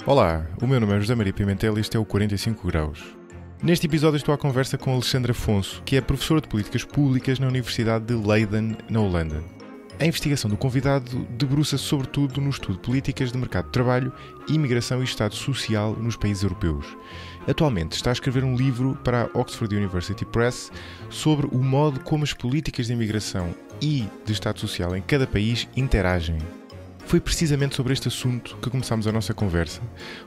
Olá, o meu nome é José Maria Pimentel e este é o 45 Graus. Neste episódio estou à conversa com Alexandre Afonso, que é professor de Políticas Públicas na Universidade de Leiden, na Holanda. A investigação do convidado debruça-se sobretudo no estudo de políticas de mercado de trabalho, imigração e Estado social nos países europeus. Atualmente está a escrever um livro para a Oxford University Press sobre o modo como as políticas de imigração e de Estado social em cada país interagem. Foi precisamente sobre este assunto que começámos a nossa conversa.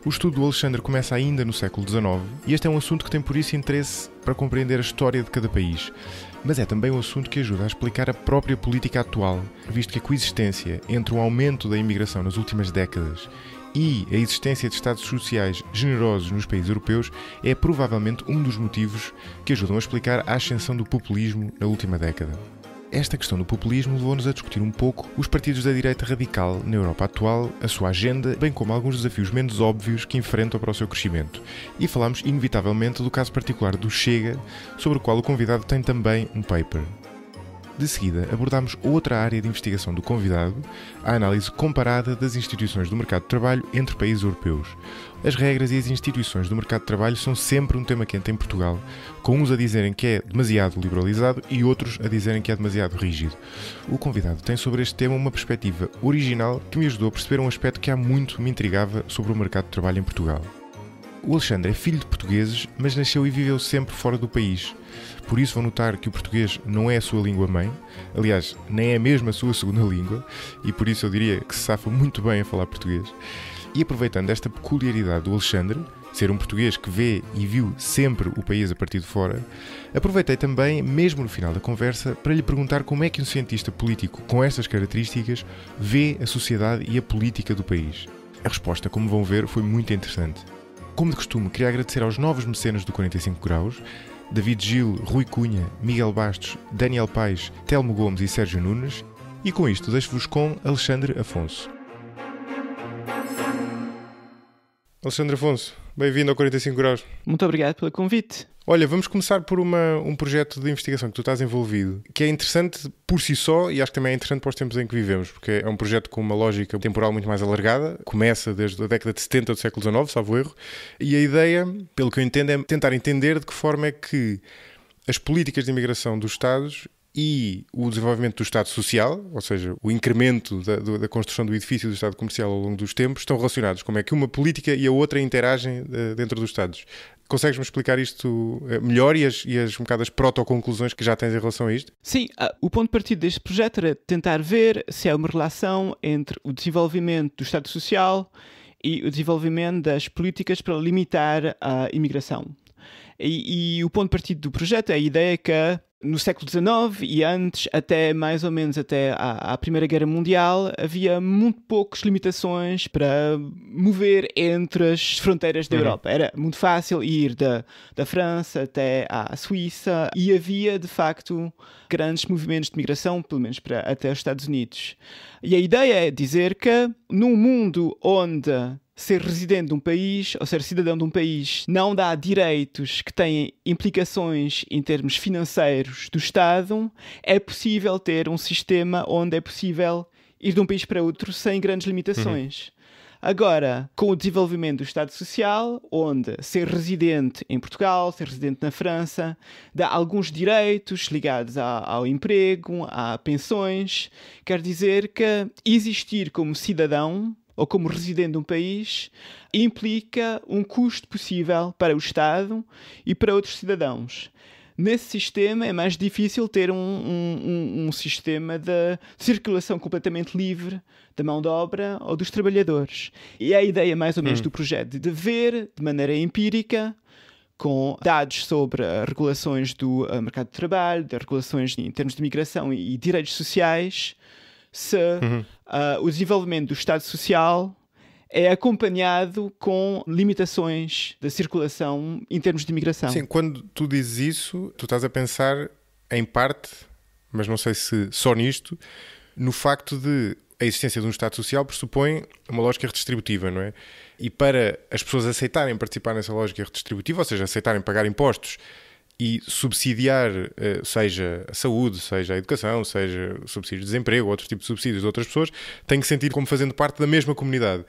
O estudo do Alexandre começa ainda no século XIX e este é um assunto que tem por isso interesse para compreender a história de cada país. Mas é também um assunto que ajuda a explicar a própria política atual, visto que a coexistência entre o aumento da imigração nas últimas décadas e a existência de Estados sociais generosos nos países europeus é provavelmente um dos motivos que ajudam a explicar a ascensão do populismo na última década. Esta questão do populismo levou-nos a discutir um pouco os partidos da direita radical na Europa atual, a sua agenda, bem como alguns desafios menos óbvios que enfrentam para o seu crescimento. E falámos inevitavelmente do caso particular do Chega, sobre o qual o convidado tem também um paper. De seguida, abordámos outra área de investigação do convidado, a análise comparada das instituições do mercado de trabalho entre países europeus. As regras e as instituições do mercado de trabalho são sempre um tema quente em Portugal, com uns a dizerem que é demasiado liberalizado e outros a dizerem que é demasiado rígido. O convidado tem sobre este tema uma perspectiva original que me ajudou a perceber um aspecto que há muito me intrigava sobre o mercado de trabalho em Portugal. O Alexandre é filho de portugueses, mas nasceu e viveu sempre fora do país. Por isso vão notar que o português não é a sua língua-mãe, aliás, nem é mesmo a sua segunda língua, e por isso eu diria que se safa muito bem a falar português. E aproveitando esta peculiaridade do Alexandre, ser um português que vê e viu sempre o país a partir de fora, aproveitei também, mesmo no final da conversa, para lhe perguntar como é que um cientista político com estas características vê a sociedade e a política do país. A resposta, como vão ver, foi muito interessante. Como de costume, queria agradecer aos novos mecenas do 45 Graus, David Gil, Rui Cunha, Miguel Bastos, Daniel Paes, Telmo Gomes e Sérgio Nunes, e com isto deixo-vos com Alexandre Afonso. Alexandre Afonso, bem-vindo ao 45 Graus. Muito obrigado pelo convite. Olha, vamos começar por um projeto de investigação que tu estás envolvido, que é interessante por si só e acho que também é interessante para os tempos em que vivemos, porque é um projeto com uma lógica temporal muito mais alargada, começa desde a década de 70 do século XIX, salvo erro, e a ideia, pelo que eu entendo, é tentar entender de que forma é que as políticas de imigração dos Estados e o desenvolvimento do Estado social, ou seja, o incremento da construção do edifício do Estado comercial ao longo dos tempos, estão relacionados. Como é que uma política e a outra interagem dentro dos Estados. Consegues-me explicar isto melhor e as um bocado as protoconclusões que já tens em relação a isto? Sim, o ponto de partida deste projeto era tentar ver se há uma relação entre o desenvolvimento do Estado social e o desenvolvimento das políticas para limitar a imigração. E o ponto de partida do projeto é a ideia que no século XIX e antes, até mais ou menos até à Primeira Guerra Mundial, havia muito poucas limitações para mover entre as fronteiras da Europa. Era muito fácil ir da França até à Suíça e havia, de facto, grandes movimentos de migração, pelo menos até os Estados Unidos. E a ideia é dizer que num mundo onde ser residente de um país ou ser cidadão de um país não dá direitos que têm implicações em termos financeiros do Estado, é possível ter um sistema onde é possível ir de um país para outro sem grandes limitações. Agora, com o desenvolvimento do Estado Social, onde ser residente em Portugal, ser residente na França, dá alguns direitos ligados ao emprego, a pensões, quer dizer que existir como cidadão ou como residente de um país, implica um custo possível para o Estado e para outros cidadãos. Nesse sistema é mais difícil ter um sistema de circulação completamente livre da mão de obra ou dos trabalhadores. E é a ideia mais ou menos do projeto de ver de maneira empírica, com dados sobre regulações do mercado de trabalho, de regulações em termos de migração e direitos sociais, se o desenvolvimento do Estado Social é acompanhado com limitações da circulação em termos de imigração. Sim, quando tu dizes isso, tu estás a pensar em parte, mas não sei se só nisto, no facto de a existência de um Estado Social pressupõe uma lógica redistributiva, não é? E para as pessoas aceitarem participar nessa lógica redistributiva, ou seja, aceitarem pagar impostos e subsidiar, seja a saúde, seja a educação, seja subsídios de desemprego, outro tipo de subsídios de outras pessoas, tem que sentir como fazendo parte da mesma comunidade.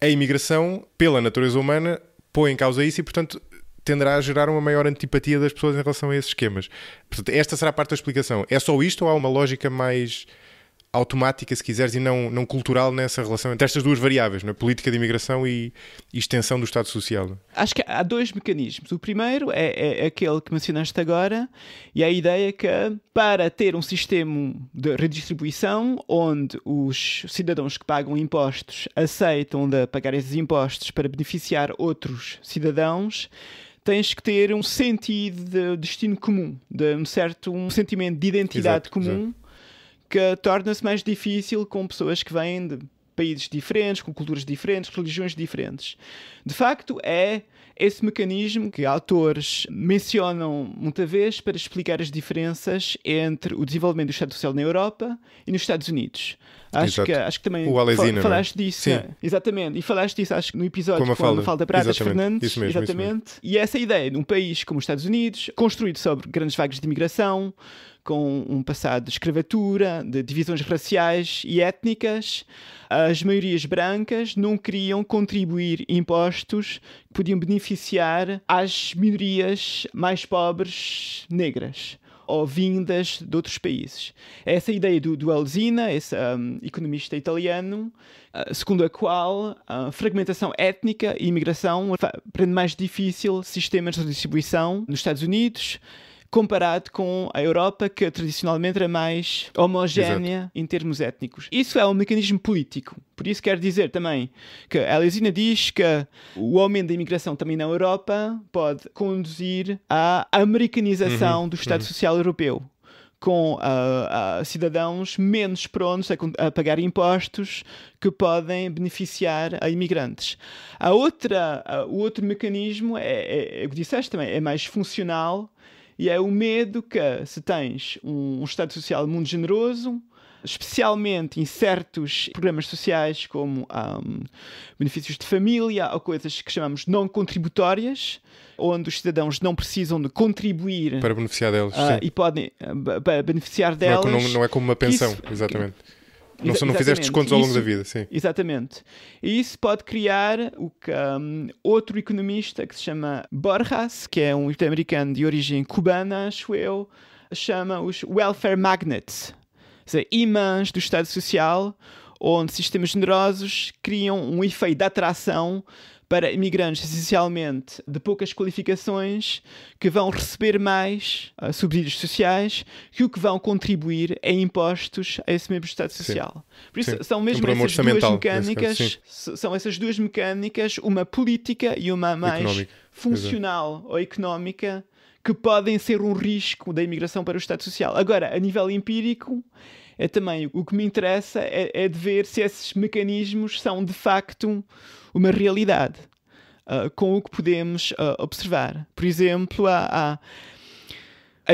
A imigração, pela natureza humana, põe em causa isso e, portanto, tenderá a gerar uma maior antipatia das pessoas em relação a esses esquemas. Portanto, esta será a parte da explicação. É só isto ou há uma lógica mais automática, se quiseres, e não cultural nessa relação entre estas duas variáveis, né? Política de imigração e extensão do Estado Social? Acho que há dois mecanismos. O primeiro é aquele que mencionaste agora, e a ideia que para ter um sistema de redistribuição onde os cidadãos que pagam impostos aceitam de pagar esses impostos para beneficiar outros cidadãos, tens que ter um sentido de destino comum, de um sentimento de identidade comum, que torna-se mais difícil com pessoas que vêm de países diferentes, com culturas diferentes, religiões diferentes. De facto, é esse mecanismo que autores mencionam muita vez para explicar as diferenças entre o desenvolvimento do Estado Social na Europa e nos Estados Unidos. Acho que também falaste disso. Sim. Exatamente. E falaste disso, acho que no episódio com a Mafalda Pratas Fernandes. Isso mesmo, exatamente. Isso mesmo. E essa ideia de um país como os Estados Unidos, construído sobre grandes vagas de imigração, com um passado de escravatura, de divisões raciais e étnicas, as maiorias brancas não queriam contribuir impostos que podiam beneficiar as minorias mais pobres negras ou vindas de outros países. Essa ideia do Alsina, esse economista italiano, segundo a qual a fragmentação étnica e imigração prende mais difícil sistemas de distribuição nos Estados Unidos, comparado com a Europa, que tradicionalmente era mais homogénea em termos étnicos. Isso é um mecanismo político. Por isso quero dizer também que a Alsina diz que o aumento da imigração também na Europa pode conduzir à americanização do Estado Social Europeu, com cidadãos menos prontos a pagar impostos que podem beneficiar a imigrantes. O outro mecanismo, é o que disseste também, é mais funcional, e é o medo que, se tens um Estado Social muito generoso, especialmente em certos programas sociais como benefícios de família ou coisas que chamamos não contributórias, onde os cidadãos não precisam de contribuir para beneficiar deles e podem beneficiar delas. Não é como uma pensão, exatamente. Não fizeste descontos ao longo da vida, sim. Exatamente. E isso pode criar o que outro economista que se chama Borjas, que é um norte-americano de origem cubana, acho eu, chama os welfare magnets, ou seja, imãs do Estado Social, onde sistemas generosos criam um efeito de atração para imigrantes, essencialmente de poucas qualificações, que vão receber mais subsídios sociais que o que vão contribuir em impostos a esse mesmo Estado Social. Por isso, são mesmo essas duas mecânicas, são essas duas mecânicas, uma política e uma mais funcional ou económica, que podem ser um risco da imigração para o Estado Social. Agora, a nível empírico, é também o que me interessa é de ver se esses mecanismos são de facto uma realidade com o que podemos observar. Por exemplo, a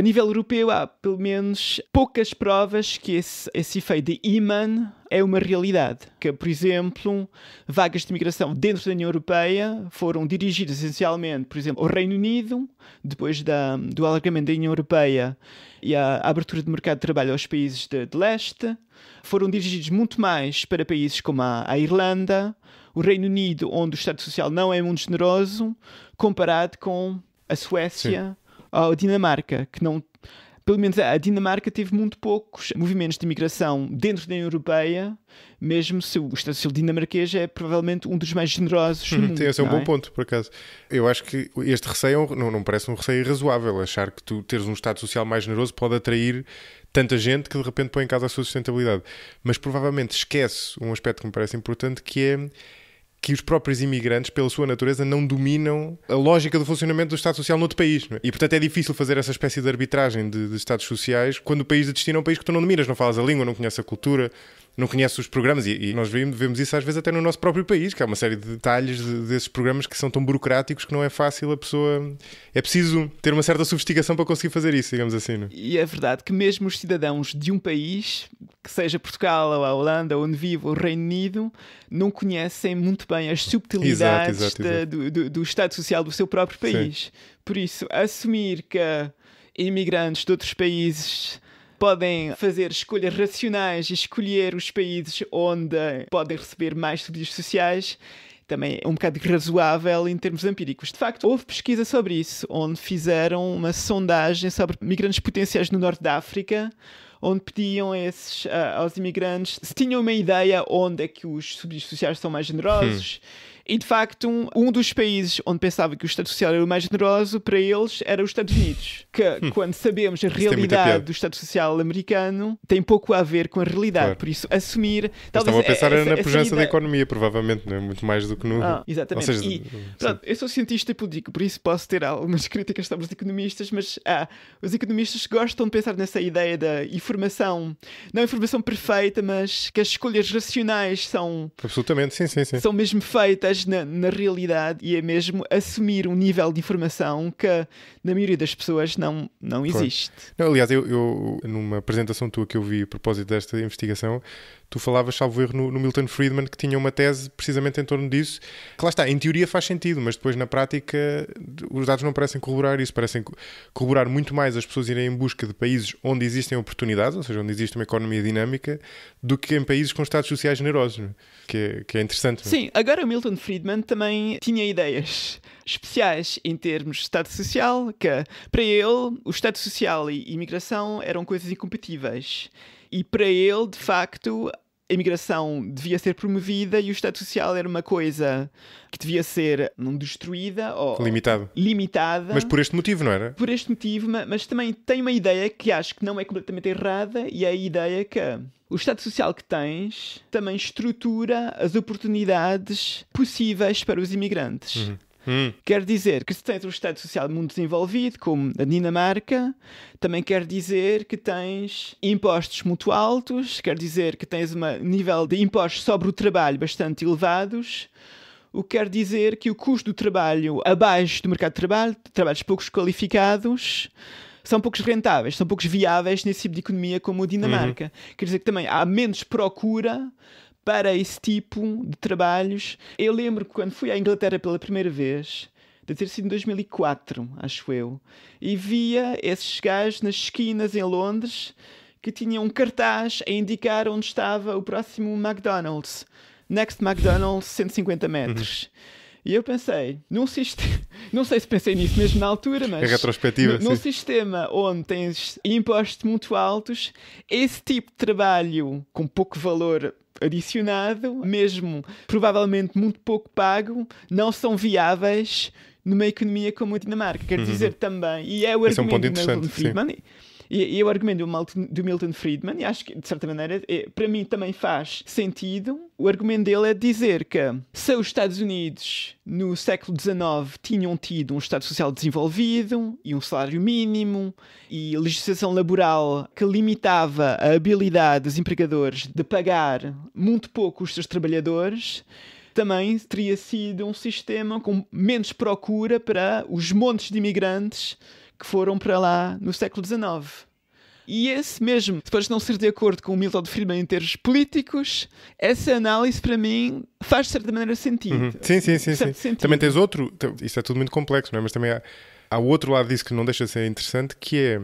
nível europeu há pelo menos poucas provas que esse efeito de imã é uma realidade. Que, por exemplo, vagas de imigração dentro da União Europeia foram dirigidas essencialmente, por exemplo, ao Reino Unido, depois do alargamento da União Europeia e a abertura de mercado de trabalho aos países de leste. Foram dirigidos muito mais para países como a Irlanda, o Reino Unido, onde o Estado Social não é muito generoso, comparado com a Suécia ou a Dinamarca, que não... Pelo menos a Dinamarca teve muito poucos movimentos de imigração dentro da União Europeia, mesmo se o Estado Social dinamarquês é provavelmente um dos mais generosos do mundo. Esse é um bom ponto, por acaso. Eu acho que este receio não parece um receio irrazoável, achar que tu teres um Estado Social mais generoso pode atrair tanta gente que de repente põe em causa a sua sustentabilidade. Mas provavelmente esquece um aspecto que me parece importante, que é que os próprios imigrantes, pela sua natureza, não dominam a lógica do funcionamento do Estado Social noutro país. Não é? E, portanto, é difícil fazer essa espécie de arbitragem de Estados Sociais quando o país de destino é um país que tu não dominas, não falas a língua, não conheces a cultura, não conheces os programas. E nós vemos isso às vezes até no nosso próprio país, que há uma série de detalhes desses programas que são tão burocráticos que não é fácil a pessoa... É preciso ter uma certa sofisticação para conseguir fazer isso, digamos assim. Não é? E é verdade que mesmo os cidadãos de um país que seja Portugal ou a Holanda, onde vive o Reino Unido, não conhecem muito bem as subtilidades Exato. do Estado Social do seu próprio país. Sim. Por isso, assumir que imigrantes de outros países podem fazer escolhas racionais e escolher os países onde podem receber mais subsídios sociais também é um bocado razoável em termos empíricos. De facto, houve pesquisa sobre isso, onde fizeram uma sondagem sobre migrantes potenciais no norte da África, onde pediam aos imigrantes se tinham uma ideia onde é que os subsídios sociais são mais generosos. E, de facto, um dos países onde pensava que o Estado Social era o mais generoso, para eles, era os Estados Unidos. Que, quando sabemos a realidade do Estado Social americano, tem pouco a ver com a realidade. Claro. Por isso, assumir... Estavam a pensar na pujança da economia, provavelmente, não é? Muito mais do que no... Exatamente. Ou seja, pronto, eu sou cientista político, por isso posso ter algumas críticas sobre os economistas, mas os economistas gostam de pensar nessa ideia da informação, não informação perfeita, mas que as escolhas racionais são... Absolutamente, sim. São mesmo feitas na realidade, e é mesmo assumir um nível de informação que na maioria das pessoas não existe. Não, aliás, eu numa apresentação tua que eu vi a propósito desta investigação, tu falavas, salvo erro, no Milton Friedman, que tinha uma tese precisamente em torno disso, que lá está, em teoria faz sentido, mas depois na prática os dados não parecem corroborar isso, parecem corroborar muito mais as pessoas irem em busca de países onde existem oportunidades, ou seja, onde existe uma economia dinâmica, do que em países com estados sociais generosos, não é? Que é interessante. Não é? Sim, agora o Milton Friedman também tinha ideias especiais em termos de Estado Social, que para ele o Estado Social e imigração eram coisas incompatíveis. E para ele, de facto, a imigração devia ser promovida e o Estado Social era uma coisa que devia ser não destruída ou limitada. Mas por este motivo, não era? Por este motivo, mas também tem uma ideia que acho que não é completamente errada, e é a ideia que o Estado Social que tens também estrutura as oportunidades possíveis para os imigrantes. Quer dizer que se tens um Estado Social muito desenvolvido, como a Dinamarca, também quer dizer que tens impostos muito altos, quer dizer que tens um nível de impostos sobre o trabalho bastante elevados, o que quer dizer que o custo do trabalho abaixo do mercado de trabalho, trabalhos poucos qualificados, são poucos rentáveis, são poucos viáveis nesse tipo de economia como a Dinamarca. Quer dizer que também há menos procura para esse tipo de trabalhos. Eu lembro que quando fui à Inglaterra pela primeira vez, de ter sido em 2004, acho eu, e via esses gajos nas esquinas em Londres que tinham um cartaz a indicar onde estava o próximo McDonald's. Next McDonald's, 150 metros. E eu pensei, não sei se pensei nisso mesmo na altura, mas... É retrospectiva, num sistema onde tens impostos muito altos, esse tipo de trabalho com pouco valor adicionado, mesmo provavelmente muito pouco pago, não são viáveis numa economia como a Dinamarca. Quer dizer também, e é o argumento do Milton Friedman, e o argumento do Milton Friedman, e acho que de certa maneira para mim também faz sentido. O argumento dele é dizer que se os Estados Unidos no século XIX tinham tido um Estado Social desenvolvido e um salário mínimo e legislação laboral que limitava a habilidade dos empregadores de pagar muito pouco os seus trabalhadores, também teria sido um sistema com menos procura para os montes de imigrantes que foram para lá no século XIX. E esse mesmo, se podes não ser de acordo com o Milton Friedman em termos políticos, essa análise para mim faz de certa maneira sentido. Sim. Também tens outro, isto é tudo muito complexo, não é? Mas também há o outro lado disso que não deixa de ser interessante, que é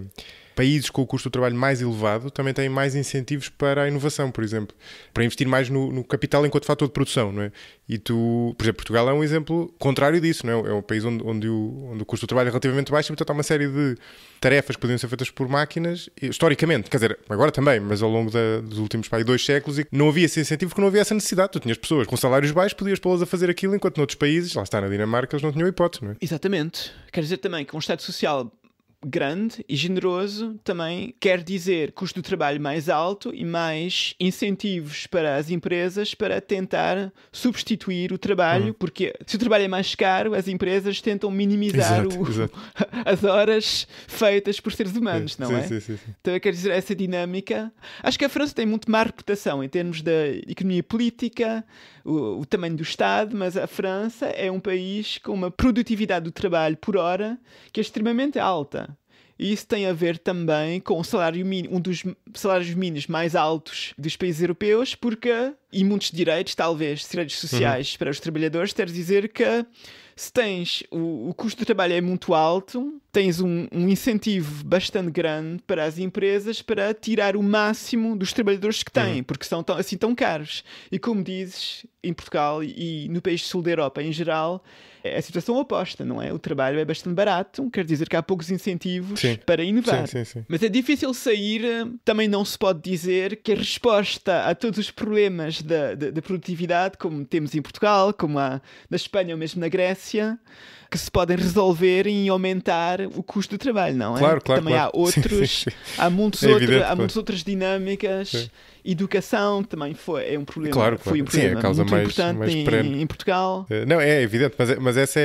países com o custo do trabalho mais elevado também têm mais incentivos para a inovação, por exemplo, para investir mais no capital enquanto fator de produção, não é? E tu, por exemplo, Portugal é um exemplo contrário disso, não é? É um país onde o custo do trabalho é relativamente baixo e, portanto, há uma série de tarefas que podiam ser feitas por máquinas, historicamente, quer dizer, agora também, mas ao longo dos últimos 2 séculos, e não havia esse incentivo porque não havia essa necessidade. Tu tinhas pessoas com salários baixos, podias pô-las a fazer aquilo, enquanto noutros países, lá está na Dinamarca, eles não tinham hipótese, não é? Exatamente. Quer dizer também que um Estado Social grande e generoso também quer dizer custo do trabalho mais alto e mais incentivos para as empresas para tentar substituir o trabalho, porque se o trabalho é mais caro, as empresas tentam minimizar as horas feitas por seres humanos, não é? Sim. Então quer dizer, essa dinâmica... Acho que a França tem muito má reputação em termos da economia política, o tamanho do Estado, mas a França é um país com uma produtividade do trabalho por hora que é extremamente alta. E isso tem a ver também com o salário mínimo, um dos salários mínimos mais altos dos países europeus, e muitos direitos, talvez, direitos sociais para os trabalhadores, quer dizer que se tens o custo do trabalho é muito alto, tens um incentivo bastante grande para as empresas para tirar o máximo dos trabalhadores que têm, porque são assim tão caros. E como dizes, em Portugal e no país do sul da Europa em geral, é a situação oposta, não é? O trabalho é bastante barato, quer dizer que há poucos incentivos para inovar. Sim. Mas é difícil sair, também não se pode dizer que a resposta a todos os problemas da produtividade, como temos em Portugal, como há na Espanha ou mesmo na Grécia, que se podem resolver em aumentar o custo do trabalho, não é? Claro. Também há outros, há muitas outras dinâmicas. Sim. Educação também é um problema. Claro. Foi um problema a causa muito mais importante em Portugal. Não, é evidente, mas essa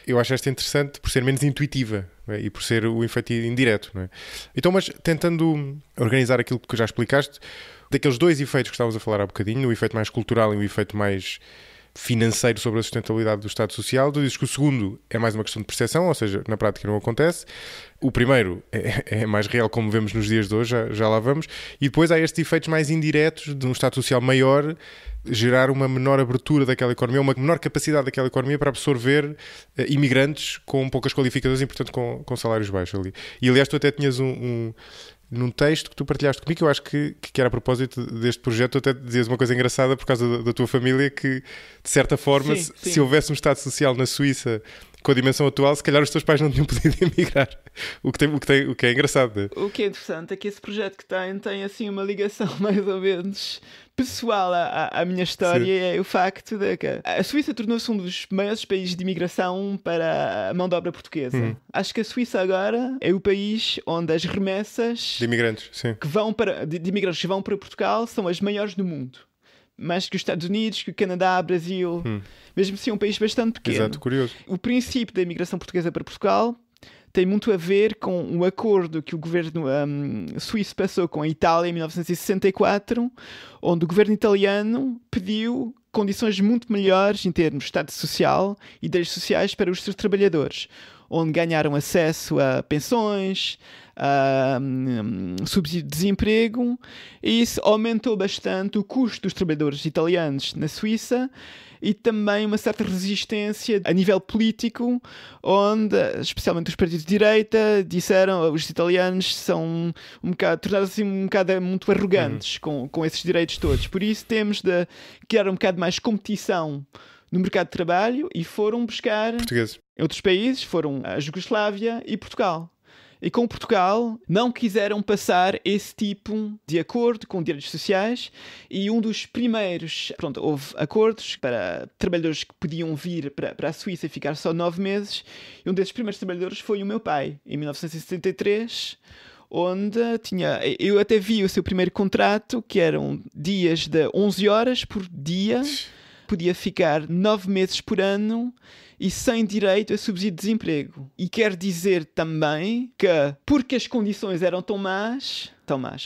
eu acho esta interessante por ser menos intuitiva, não é? E por ser o efeito indireto, não é? Então, mas tentando organizar aquilo que já explicaste, daqueles dois efeitos que estávamos a falar há bocadinho, o efeito mais cultural e o efeito mais financeiro sobre a sustentabilidade do Estado Social, tu dizes que o segundo é mais uma questão de percepção, ou seja, na prática não acontece. O primeiro é mais real, como vemos nos dias de hoje, já lá vamos. E depois há estes efeitos mais indiretos de um Estado Social maior gerar uma menor abertura daquela economia, uma menor capacidade daquela economia para absorver imigrantes com poucas qualificações e, portanto, com salários baixos ali. E, aliás, tu até tinhas num texto que tu partilhaste comigo, que eu acho que era a propósito deste projeto, tu até dizias uma coisa engraçada por causa da tua família, que de certa forma, sim. se houvesse um Estado Social na Suíça com a dimensão atual, se calhar os teus pais não tinham podido emigrar, o que é engraçado. O que é interessante é que esse projeto que tem assim uma ligação mais ou menos pessoal à minha história. Sim. É o facto de que a Suíça tornou-se um dos maiores países de imigração para a mão de obra portuguesa. Acho que a Suíça agora é o país onde as remessas de imigrantes, de imigrantes que vão para Portugal são as maiores do mundo. Mais que os Estados Unidos, que o Canadá, Brasil, mesmo assim é um país bastante pequeno. Exato, curioso. O princípio da imigração portuguesa para Portugal tem muito a ver com um acordo que o governo suíço passou com a Itália em 1964, onde o governo italiano pediu condições muito melhores em termos de Estado Social e direitos sociais para os seus trabalhadores, onde ganharam acesso a pensões, a subsídio de desemprego, e isso aumentou bastante o custo dos trabalhadores italianos na Suíça e também uma certa resistência a nível político, onde, especialmente os partidos de direita, disseram que os italianos são tornaram-se um bocado muito arrogantes com esses direitos todos. Por isso temos de criar um bocado mais competição no mercado de trabalho e foram buscar portugueses. Em outros países, foram a Jugoslávia e Portugal. E com Portugal não quiseram passar esse tipo de acordo com direitos sociais, e um dos primeiros, houve acordos para trabalhadores que podiam vir para a Suíça e ficar só 9 meses, e um desses primeiros trabalhadores foi o meu pai, em 1973, onde eu até vi o seu primeiro contrato, que eram dias de 11 horas por dia, podia ficar 9 meses por ano e sem direito a subsídio de desemprego. E quer dizer também que, porque as condições eram tão más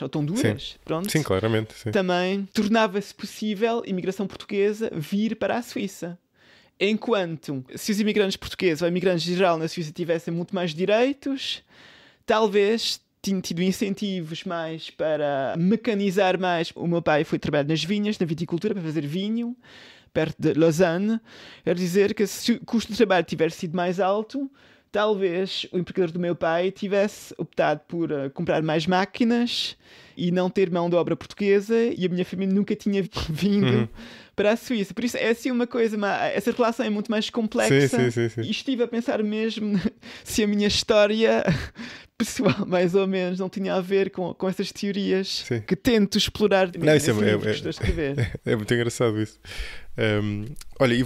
ou tão duras, sim, claramente, sim. Também tornava-se possível a imigração portuguesa vir para a Suíça. Enquanto, se os imigrantes portugueses ou imigrantes em geral na Suíça tivessem muito mais direitos, talvez tinha tido incentivos mais para mecanizar mais. O meu pai foi trabalhar nas vinhas, na viticultura, para fazer vinho, perto de Lausanne. Quer dizer que se o custo de trabalho tivesse sido mais alto, talvez o empregador do meu pai tivesse optado por comprar mais máquinas e não ter mão de obra portuguesa, e a minha família nunca tinha vindo para a Suíça. Por isso é assim uma coisa, essa relação é muito mais complexa. Sim. E estive a pensar mesmo se a minha história pessoal, mais ou menos, não tinha a ver com essas teorias que tento explorar nesse livro que estou a escrever. É muito engraçado isso. Olha,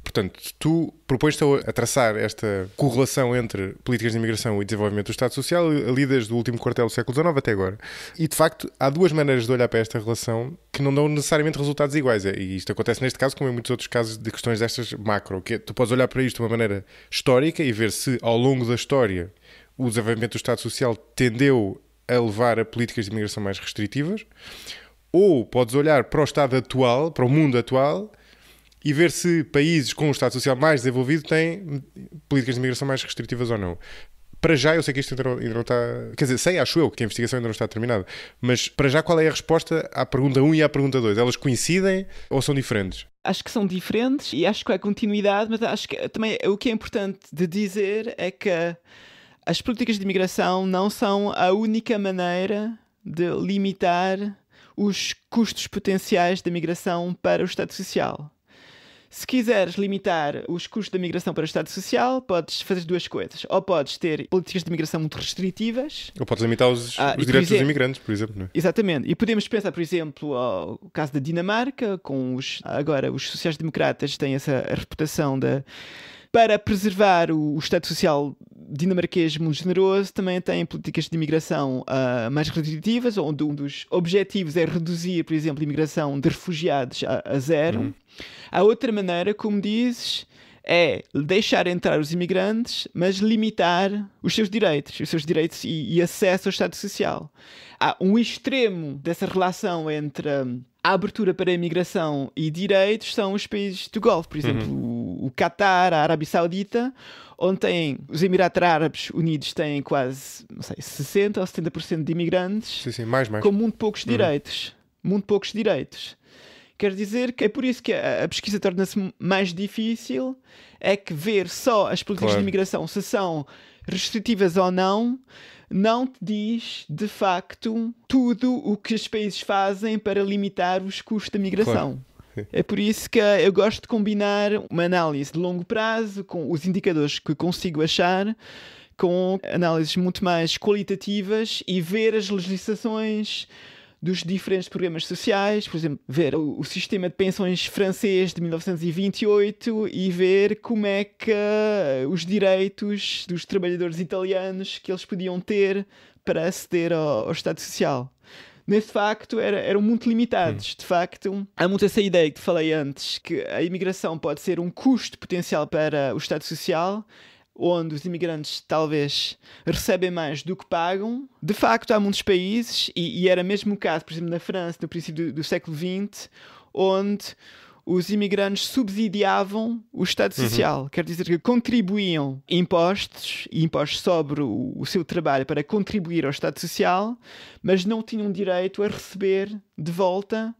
portanto, tu propões-te a traçar esta correlação entre políticas de imigração e desenvolvimento do Estado Social ali desde o último quartel do século XIX até agora. E, de facto, há duas maneiras de olhar para esta relação que não dão necessariamente resultados iguais. E isto acontece neste caso, como em muitos outros casos de questões destas macro, que tu podes olhar para isto de uma maneira histórica e ver se, ao longo da história, o desenvolvimento do Estado Social tendeu a levar a políticas de imigração mais restritivas, ou podes olhar para o Estado atual, para o mundo atual, e ver se países com um Estado Social mais desenvolvido têm políticas de imigração mais restritivas ou não. para já, eu sei que isto ainda não está... Quer dizer, sei, acho eu, que a investigação ainda não está terminada. Mas para já, qual é a resposta à pergunta 1 e à pergunta 2? Elas coincidem ou são diferentes? Acho que são diferentes e acho que há continuidade, mas acho que também o que é importante de dizer é que as políticas de imigração não são a única maneira de limitar os custos potenciais da migração para o Estado Social. Se quiseres limitar os custos da migração para o Estado Social, podes fazer duas coisas. Ou podes ter políticas de migração muito restritivas. Ou podes limitar os direitos dos imigrantes, por exemplo. Não é? Exatamente. E podemos pensar, por exemplo, ao caso da Dinamarca, com agora os sociais-democratas têm essa reputação para preservar o Estado Social dinamarquês muito generoso, também tem políticas de imigração mais restritivas, onde um dos objetivos é reduzir, por exemplo, a imigração de refugiados a zero. A outra maneira, como dizes, é deixar entrar os imigrantes, mas limitar os seus direitos e acesso ao Estado Social. Há um extremo dessa relação entre a abertura para a imigração e direitos são os países do Golfo, por exemplo, o Qatar, a Arábia Saudita, onde os Emirados Árabes Unidos têm quase, não sei, 60% ou 70% de imigrantes, sim, mais. Com muito poucos direitos. Muito poucos direitos. Quer dizer que é por isso que a pesquisa torna-se mais difícil, é que ver só as políticas de imigração, se são restritivas ou não te diz, de facto, tudo o que os países fazem para limitar os custos da migração. É por isso que eu gosto de combinar uma análise de longo prazo com os indicadores que consigo achar, com análises muito mais qualitativas e ver as legislações dos diferentes programas sociais, por exemplo, ver o sistema de pensões francês de 1928 e ver como é que os direitos dos trabalhadores italianos que eles podiam ter para aceder ao Estado Social. Nesse facto, eram muito limitados. De facto, há muito essa ideia que te falei antes, que a imigração pode ser um custo potencial para o Estado Social, onde os imigrantes talvez recebem mais do que pagam. De facto, há muitos países, e era mesmo o caso, por exemplo, na França, no princípio do século XX, onde os imigrantes subsidiavam o Estado Social. Quer dizer que contribuíam impostos sobre o seu trabalho para contribuir ao Estado Social, mas não tinham direito a receber de volta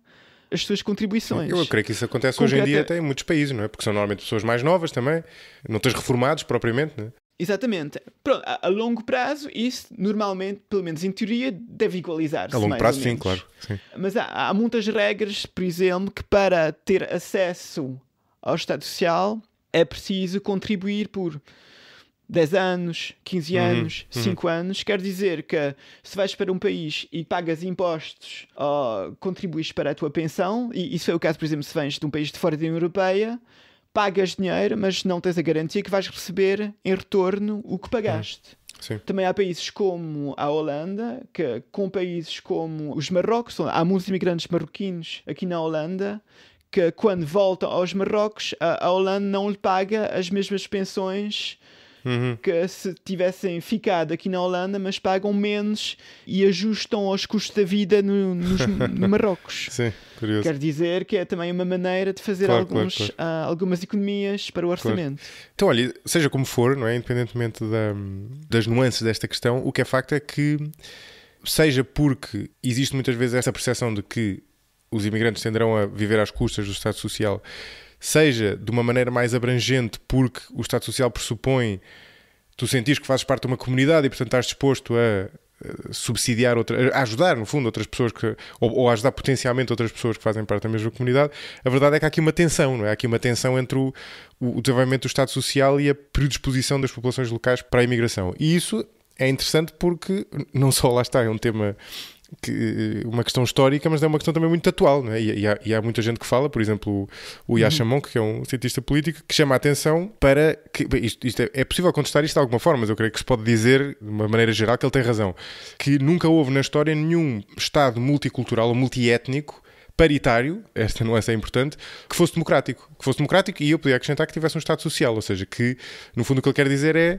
as suas contribuições. Eu creio que isso acontece hoje em dia até em muitos países, não é? Porque são normalmente pessoas mais novas também, não tens reformados propriamente, não é? Exatamente. Pronto, a longo prazo, isso normalmente, pelo menos em teoria, deve igualizar-se. A longo prazo, sim, claro. Sim. Mas há muitas regras, por exemplo, que para ter acesso ao Estado Social é preciso contribuir por 10 anos, 15 anos, 5 anos. Quer dizer que se vais para um país e pagas impostos ou contribuis para a tua pensão, e isso é o caso, por exemplo, se vens de um país de fora da União Europeia, pagas dinheiro, mas não tens a garantia que vais receber em retorno o que pagaste. Sim. Também há países como a Holanda, que com países como os Marrocos, há muitos imigrantes marroquinos aqui na Holanda, que quando voltam aos Marrocos, a Holanda não lhe paga as mesmas pensões que se tivessem ficado aqui na Holanda, mas pagam menos e ajustam aos custos da vida no Marrocos. Sim, curioso. Quer dizer que é também uma maneira de fazer algumas economias para o orçamento. Claro. Então, olha, seja como for, não é? Independentemente das nuances desta questão, o que é facto é que, seja porque existe muitas vezes essa percepção de que os imigrantes tenderão a viver às custas do Estado Social, seja de uma maneira mais abrangente porque o Estado Social pressupõe tu sentires que fazes parte de uma comunidade e portanto estás disposto a subsidiar, a ajudar no fundo outras pessoas ou a ajudar potencialmente outras pessoas que fazem parte da mesma comunidade. A verdade é que há aqui uma tensão, não é? Há aqui uma tensão entre o desenvolvimento do Estado Social e a predisposição das populações locais para a imigração. E isso é interessante porque não só lá está, é um tema uma questão histórica, mas é uma questão também muito atual, não é? E há muita gente que fala, por exemplo, o Yashamon, que é um cientista político, que chama a atenção para que isto é possível contestar isto de alguma forma, mas eu creio que se pode dizer, de uma maneira geral, que ele tem razão, que nunca houve na história nenhum Estado multicultural ou multiétnico paritário, esta nuance é importante, que fosse democrático, e eu podia acrescentar que tivesse um Estado social, ou seja, que no fundo o que ele quer dizer é,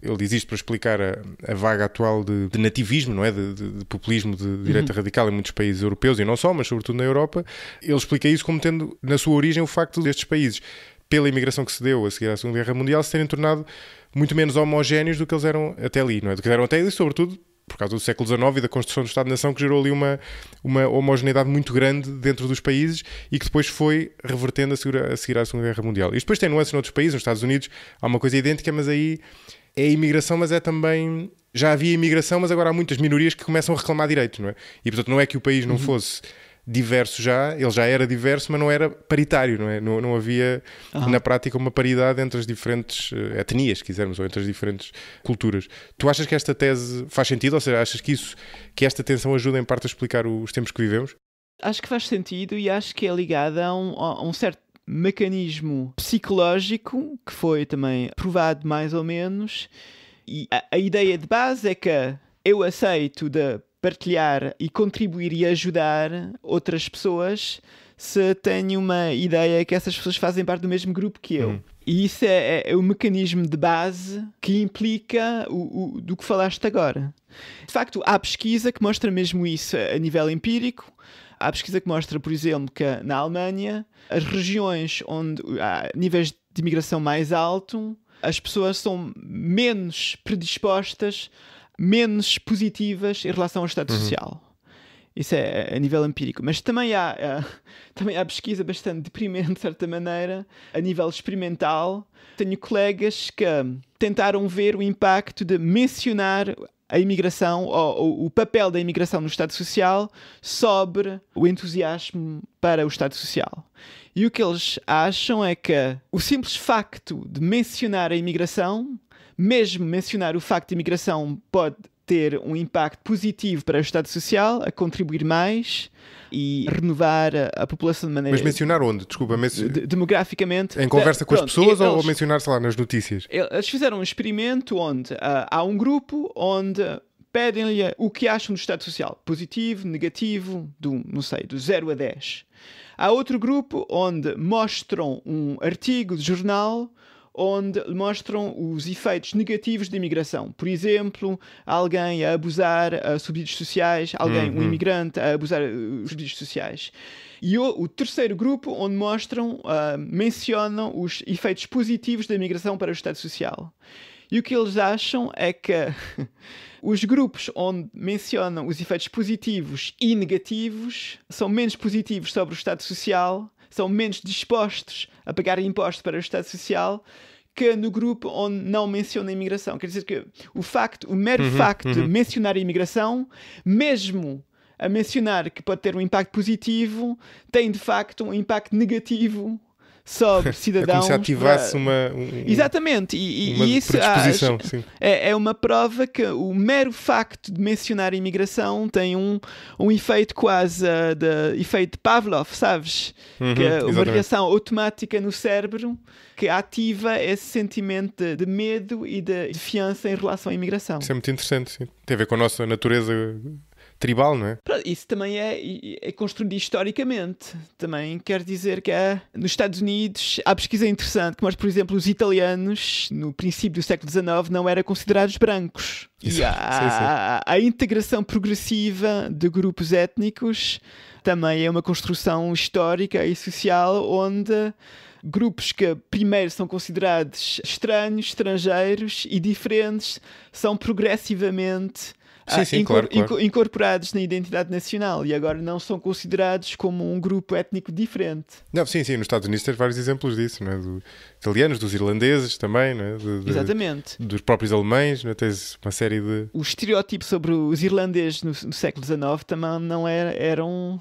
ele diz isto para explicar a vaga atual de nativismo, não é? De populismo de direita radical em muitos países europeus e não só, mas sobretudo na Europa. Ele explica isso como tendo na sua origem o facto destes países, pela imigração que se deu a seguir à Segunda Guerra Mundial, se terem tornado muito menos homogéneos do que eles eram até ali, não é? Do que eram até ali, sobretudo por causa do século XIX e da construção do Estado-nação, que gerou ali uma homogeneidade muito grande dentro dos países e que depois foi revertendo a seguir à Segunda Guerra Mundial. E depois tem nuances noutros países, nos Estados Unidos há uma coisa idêntica, mas aí é imigração, mas é também... Já havia imigração, mas agora há muitas minorias que começam a reclamar direitos, não é? E portanto não é que o país não fosse diverso já, ele já era diverso, mas não era paritário, não é? Não havia na prática uma paridade entre as diferentes etnias, se quisermos, ou entre as diferentes culturas. Tu achas que esta tese faz sentido? Ou seja, achas que esta tensão ajuda em parte a explicar os tempos que vivemos? Acho que faz sentido e acho que é ligada a um certo mecanismo psicológico que foi também provado mais ou menos, e a ideia de base é que eu aceito de partilhar e contribuir e ajudar outras pessoas se tenho uma ideia que essas pessoas fazem parte do mesmo grupo que eu. E isso é o mecanismo de base que implica do que falaste agora. De facto, há pesquisa que mostra mesmo isso a nível empírico. Há pesquisa que mostra, por exemplo, que na Alemanha, as regiões onde há níveis de imigração mais alto, as pessoas são menos predispostas, menos positivas em relação ao estado social. Isso é a nível empírico. Mas também há pesquisa bastante deprimente, de certa maneira, a nível experimental. Tenho colegas que tentaram ver o impacto de mencionar a imigração, ou o papel da imigração no estado social, sobre o entusiasmo para o estado social. E o que eles acham é que o simples facto de mencionar a imigração, mesmo mencionar o facto de imigração, pode ter um impacto positivo para o estado social, a contribuir mais e renovar a população de maneira... Mas mencionar onde? Desculpa, demograficamente... Em conversa com as pessoas ou mencionar, sei lá, nas notícias? Eles fizeram um experimento onde há um grupo onde pedem-lhe o que acham do estado social. Positivo, negativo, do 0 a 10. Há outro grupo onde mostram um artigo de jornal onde mostram os efeitos negativos da imigração. Por exemplo, alguém a abusar subsídios sociais, um imigrante a abusar subsídios sociais. E o terceiro grupo, onde mencionam os efeitos positivos da imigração para o estado social. E o que eles acham é que os grupos onde mencionam os efeitos positivos e negativos são menos positivos sobre o estado social, são menos dispostos a pagar impostos para o estado social, que no grupo onde não menciona a imigração. Quer dizer que o mero facto de mencionar a imigração, mesmo a mencionar que pode ter um impacto positivo, tem de facto um impacto negativo sobre cidadãos. É como se ativasse Exatamente, uma e isso é uma prova que o mero facto de mencionar a imigração tem um efeito quase de efeito Pavlov, sabes? Que é uma reação automática no cérebro que ativa esse sentimento de medo e de defiança em relação à imigração. Isso é muito interessante, sim. Tem a ver com a nossa natureza tribal, não é? Isso também é construído historicamente. Também quer dizer que nos Estados Unidos há pesquisa interessante que mostra, por exemplo, os italianos no princípio do século XIX não eram considerados brancos. Isso, e a integração progressiva de grupos étnicos também é uma construção histórica e social onde grupos que primeiro são considerados estranhos, estrangeiros e diferentes são progressivamente claro. incorporados na identidade nacional e agora não são considerados como um grupo étnico diferente. Não, sim, nos Estados Unidos tens vários exemplos disso, não é? Dos italianos, dos irlandeses também, não é? Exatamente. Dos próprios alemães, não é? Tens uma série de... O estereótipo sobre os irlandeses no século XIX também não eram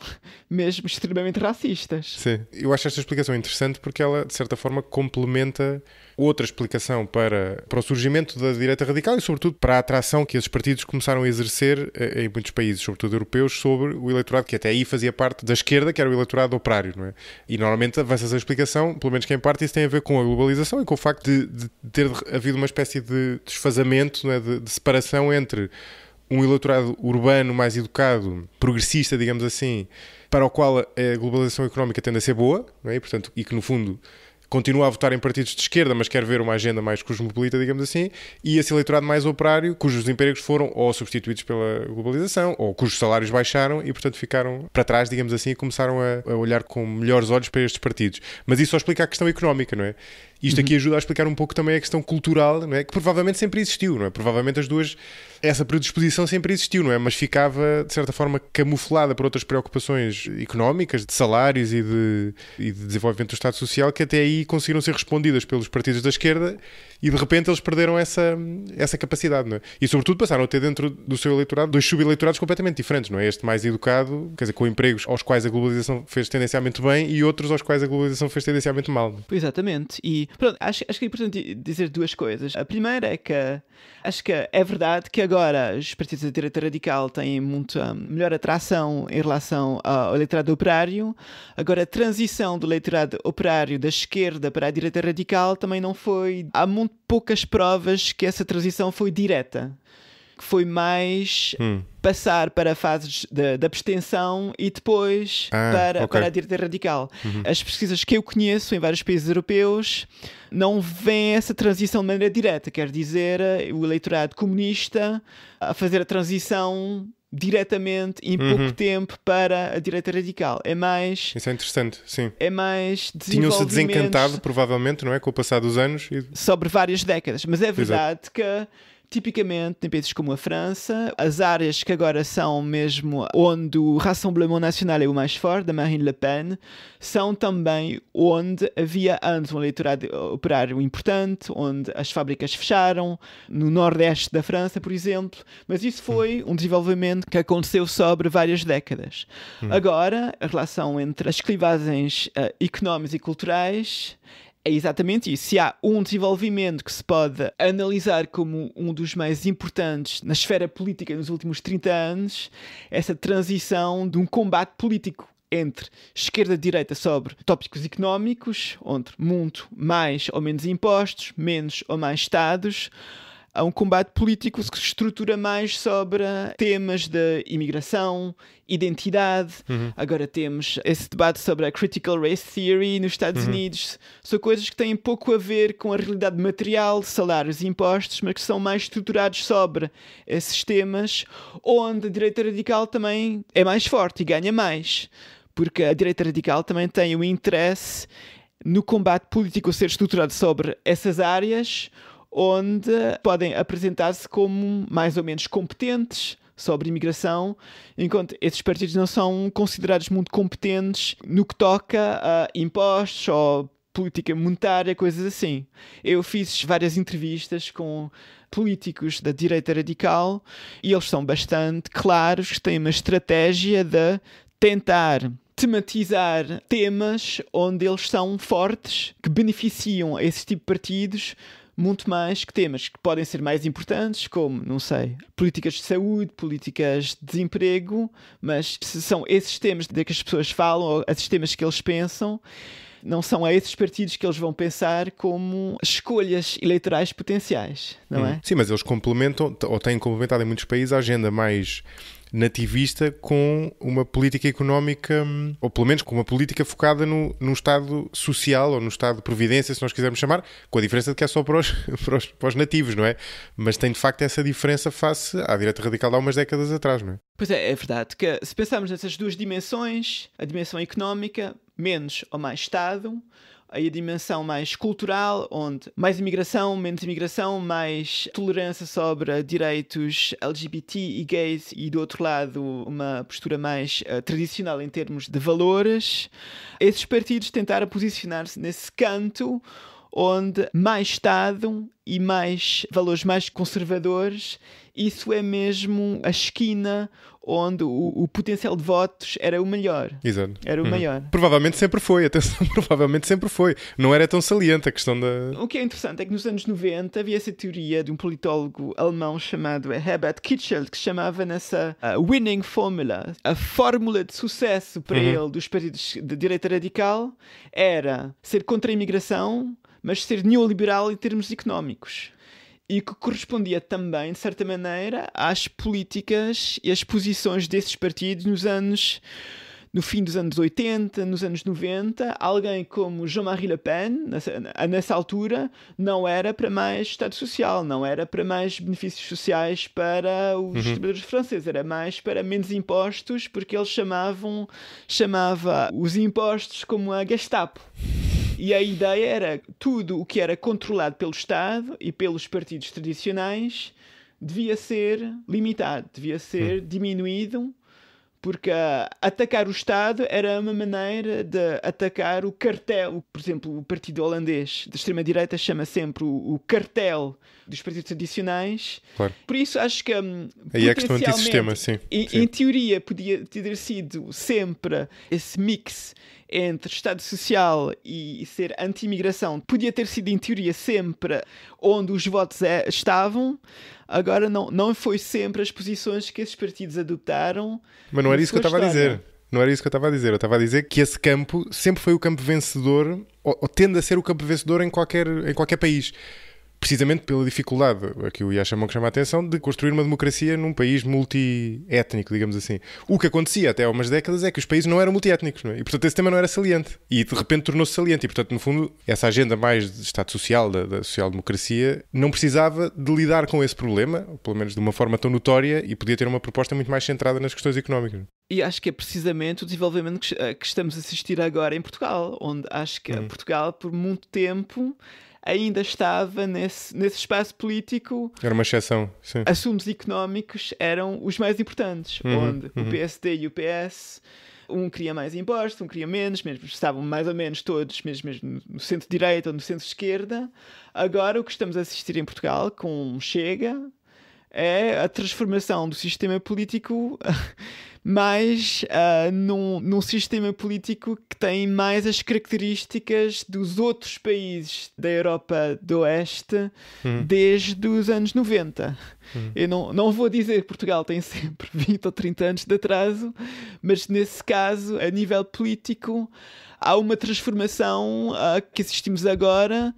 mesmo extremamente racistas. Sim, eu acho esta explicação interessante porque ela, de certa forma, complementa outra explicação para o surgimento da direita radical e, sobretudo, para a atração que esses partidos começaram a exercer em muitos países, sobretudo europeus, sobre o eleitorado que até aí fazia parte da esquerda, que era o eleitorado operário, não é? E normalmente avança essa explicação, pelo menos que em parte isso tem a ver com a globalização e com o facto de ter havido uma espécie de desfazamento, não é? de separação entre um eleitorado urbano mais educado, progressista, digamos assim, para o qual a globalização económica tende a ser boa, não é? E que no fundo continua a votar em partidos de esquerda, mas quer ver uma agenda mais cosmopolita, digamos assim, e esse eleitorado mais operário, cujos empregos foram ou substituídos pela globalização, ou cujos salários baixaram e, portanto, ficaram para trás, digamos assim, e começaram a olhar com melhores olhos para estes partidos. Mas isso só explica a questão económica, não é? Isto aqui ajuda a explicar um pouco também a questão cultural, não é? Que provavelmente sempre existiu, não é? Provavelmente essa predisposição sempre existiu, não é? Mas ficava, de certa forma, camuflada por outras preocupações económicas, de salários e de desenvolvimento do Estado Social, que até aí conseguiram ser respondidas pelos partidos da esquerda e, de repente, eles perderam essa capacidade, não é? E, sobretudo, passaram a ter dentro do seu eleitorado 2 subeleitorados completamente diferentes, não é? Este mais educado, quer dizer, com empregos aos quais a globalização fez tendencialmente bem e outros aos quais a globalização fez tendencialmente mal. Exatamente. E pronto, acho que é importante dizer 2 coisas. A primeira é que acho que é verdade que agora os partidos da direita radical têm muito melhor atração em relação ao eleitorado operário. Agora, a transição do eleitorado operário da esquerda para a direita radical também não foi... Há muito poucas provas que essa transição foi direta. Que foi mais passar para fases de abstenção e depois para a direita radical. As pesquisas que eu conheço em vários países europeus não veem essa transição de maneira direta. Quer dizer, o eleitorado comunista a fazer a transição diretamente em pouco tempo para a direita radical. É mais... Isso é interessante, sim. É mais Tinham-se desencantado, provavelmente, não é? Com o passar dos anos. Sobre várias décadas. Mas é verdade que... Tipicamente, em países como a França, as áreas que agora são mesmo onde o Rassemblement National é o mais forte, da Marine Le Pen, são também onde havia antes um eleitorado operário importante, onde as fábricas fecharam, no nordeste da França, por exemplo. Mas isso foi um desenvolvimento que aconteceu sobre várias décadas. Agora, a relação entre as clivagens económicas e culturais é exatamente isso. Se há um desenvolvimento que se pode analisar como um dos mais importantes na esfera política nos últimos 30 anos, essa transição de um combate político entre esquerda e direita sobre tópicos económicos, onde muito mais ou menos impostos, menos ou mais Estados, há um combate político que se estrutura mais sobre temas de imigração, identidade. Agora temos esse debate sobre a Critical Race Theory nos Estados Unidos. São coisas que têm pouco a ver com a realidade material, salários e impostos, mas que são mais estruturados sobre esses temas, onde a direita radical também é mais forte e ganha mais. Porque a direita radical também tem o interesse no combate político a ser estruturado sobre essas áreas, onde podem apresentar-se como mais ou menos competentes sobre imigração, enquanto esses partidos não são considerados muito competentes no que toca a impostos ou política monetária, coisas assim. Eu fiz várias entrevistas com políticos da direita radical e eles são bastante claros que têm uma estratégia de tentar tematizar temas onde eles são fortes, que beneficiam esse tipo de partidos, muito mais que temas que podem ser mais importantes, como, não sei, políticas de saúde, políticas de desemprego, mas se são esses temas de que as pessoas falam, ou esses temas que eles pensam, não são a esses partidos que eles vão pensar como escolhas eleitorais potenciais, não é? Sim, mas eles complementam, ou têm complementado em muitos países, a agenda mais nativista com uma política económica, ou pelo menos com uma política focada no Estado social ou no Estado de Providência, se nós quisermos chamar, com a diferença de que é só para os nativos, não é? Mas tem de facto essa diferença face à direita radical de há umas décadas atrás, não é? Pois é verdade que se pensarmos nessas 2 dimensões, a dimensão económica, menos ou mais Estado, aí a dimensão mais cultural, onde mais imigração, menos imigração, mais tolerância sobre direitos LGBT e gays, e do outro lado uma postura mais tradicional em termos de valores. Esses partidos tentaram posicionar-se nesse canto onde mais Estado e mais valores mais conservadores, isso é mesmo a esquina onde o potencial de votos era o melhor. Exato. Era o maior. Provavelmente sempre foi, atenção, provavelmente sempre foi. Não era tão saliente a questão da... O que é interessante é que nos anos 90 havia essa teoria de um politólogo alemão chamado Herbert Kitschel, que se chamava nessa winning formula. A fórmula de sucesso para ele dos partidos de direita radical era ser contra a imigração, mas ser neoliberal em termos económicos. E que correspondia também, de certa maneira, às políticas e às posições desses partidos nos anos no fim dos anos 80, nos anos 90, alguém como Jean-Marie Le Pen, nessa altura, não era para mais Estado Social, não era para mais benefícios sociais para os trabalhadores franceses, era mais para menos impostos, porque ele chamava os impostos como a Gestapo. E a ideia era tudo o que era controlado pelo Estado e pelos partidos tradicionais devia ser limitado, devia ser diminuído, porque atacar o Estado era uma maneira de atacar o cartel. Por exemplo, o partido holandês de extrema-direita chama sempre o cartel dos partidos tradicionais. Claro. Por isso, acho que aí é questão antissistema, sim. Em teoria, podia ter sido sempre esse mix entre Estado Social e ser anti-imigração. Podia ter sido, em teoria, sempre onde os votos estavam. Agora, não foi sempre as posições que esses partidos adoptaram. Mas não era isso que eu estava a dizer. Não era isso que eu estava a dizer. Eu estava a dizer que esse campo sempre foi o campo vencedor, ou tende a ser o campo vencedor em qualquer país. Precisamente pela dificuldade, aqui o Yashamon que chama a atenção, de construir uma democracia num país multiétnico, digamos assim. O que acontecia até há umas décadas é que os países não eram multiétnicos, não é? E portanto esse tema não era saliente. E de repente tornou-se saliente. E portanto, no fundo, essa agenda mais de Estado Social, da social-democracia, não precisava de lidar com esse problema, ou pelo menos de uma forma tão notória, e podia ter uma proposta muito mais centrada nas questões económicas. E acho que é precisamente o desenvolvimento que estamos a assistir agora em Portugal, onde acho que Portugal, por muito tempo, ainda estava nesse espaço político. Era uma exceção, sim. Assuntos económicos eram os mais importantes, onde o PSD e o PS, um queria mais impostos, um queria menos, mesmo estavam mais ou menos todos, mesmo no centro-direita ou no centro-esquerda. Agora o que estamos a assistir em Portugal, com Chega, é a transformação do sistema político mais num sistema político que tem mais as características dos outros países da Europa do Oeste desde os anos 90. Eu não vou dizer que Portugal tem sempre 20 ou 30 anos de atraso, mas nesse caso, a nível político, há uma transformação que assistimos agora,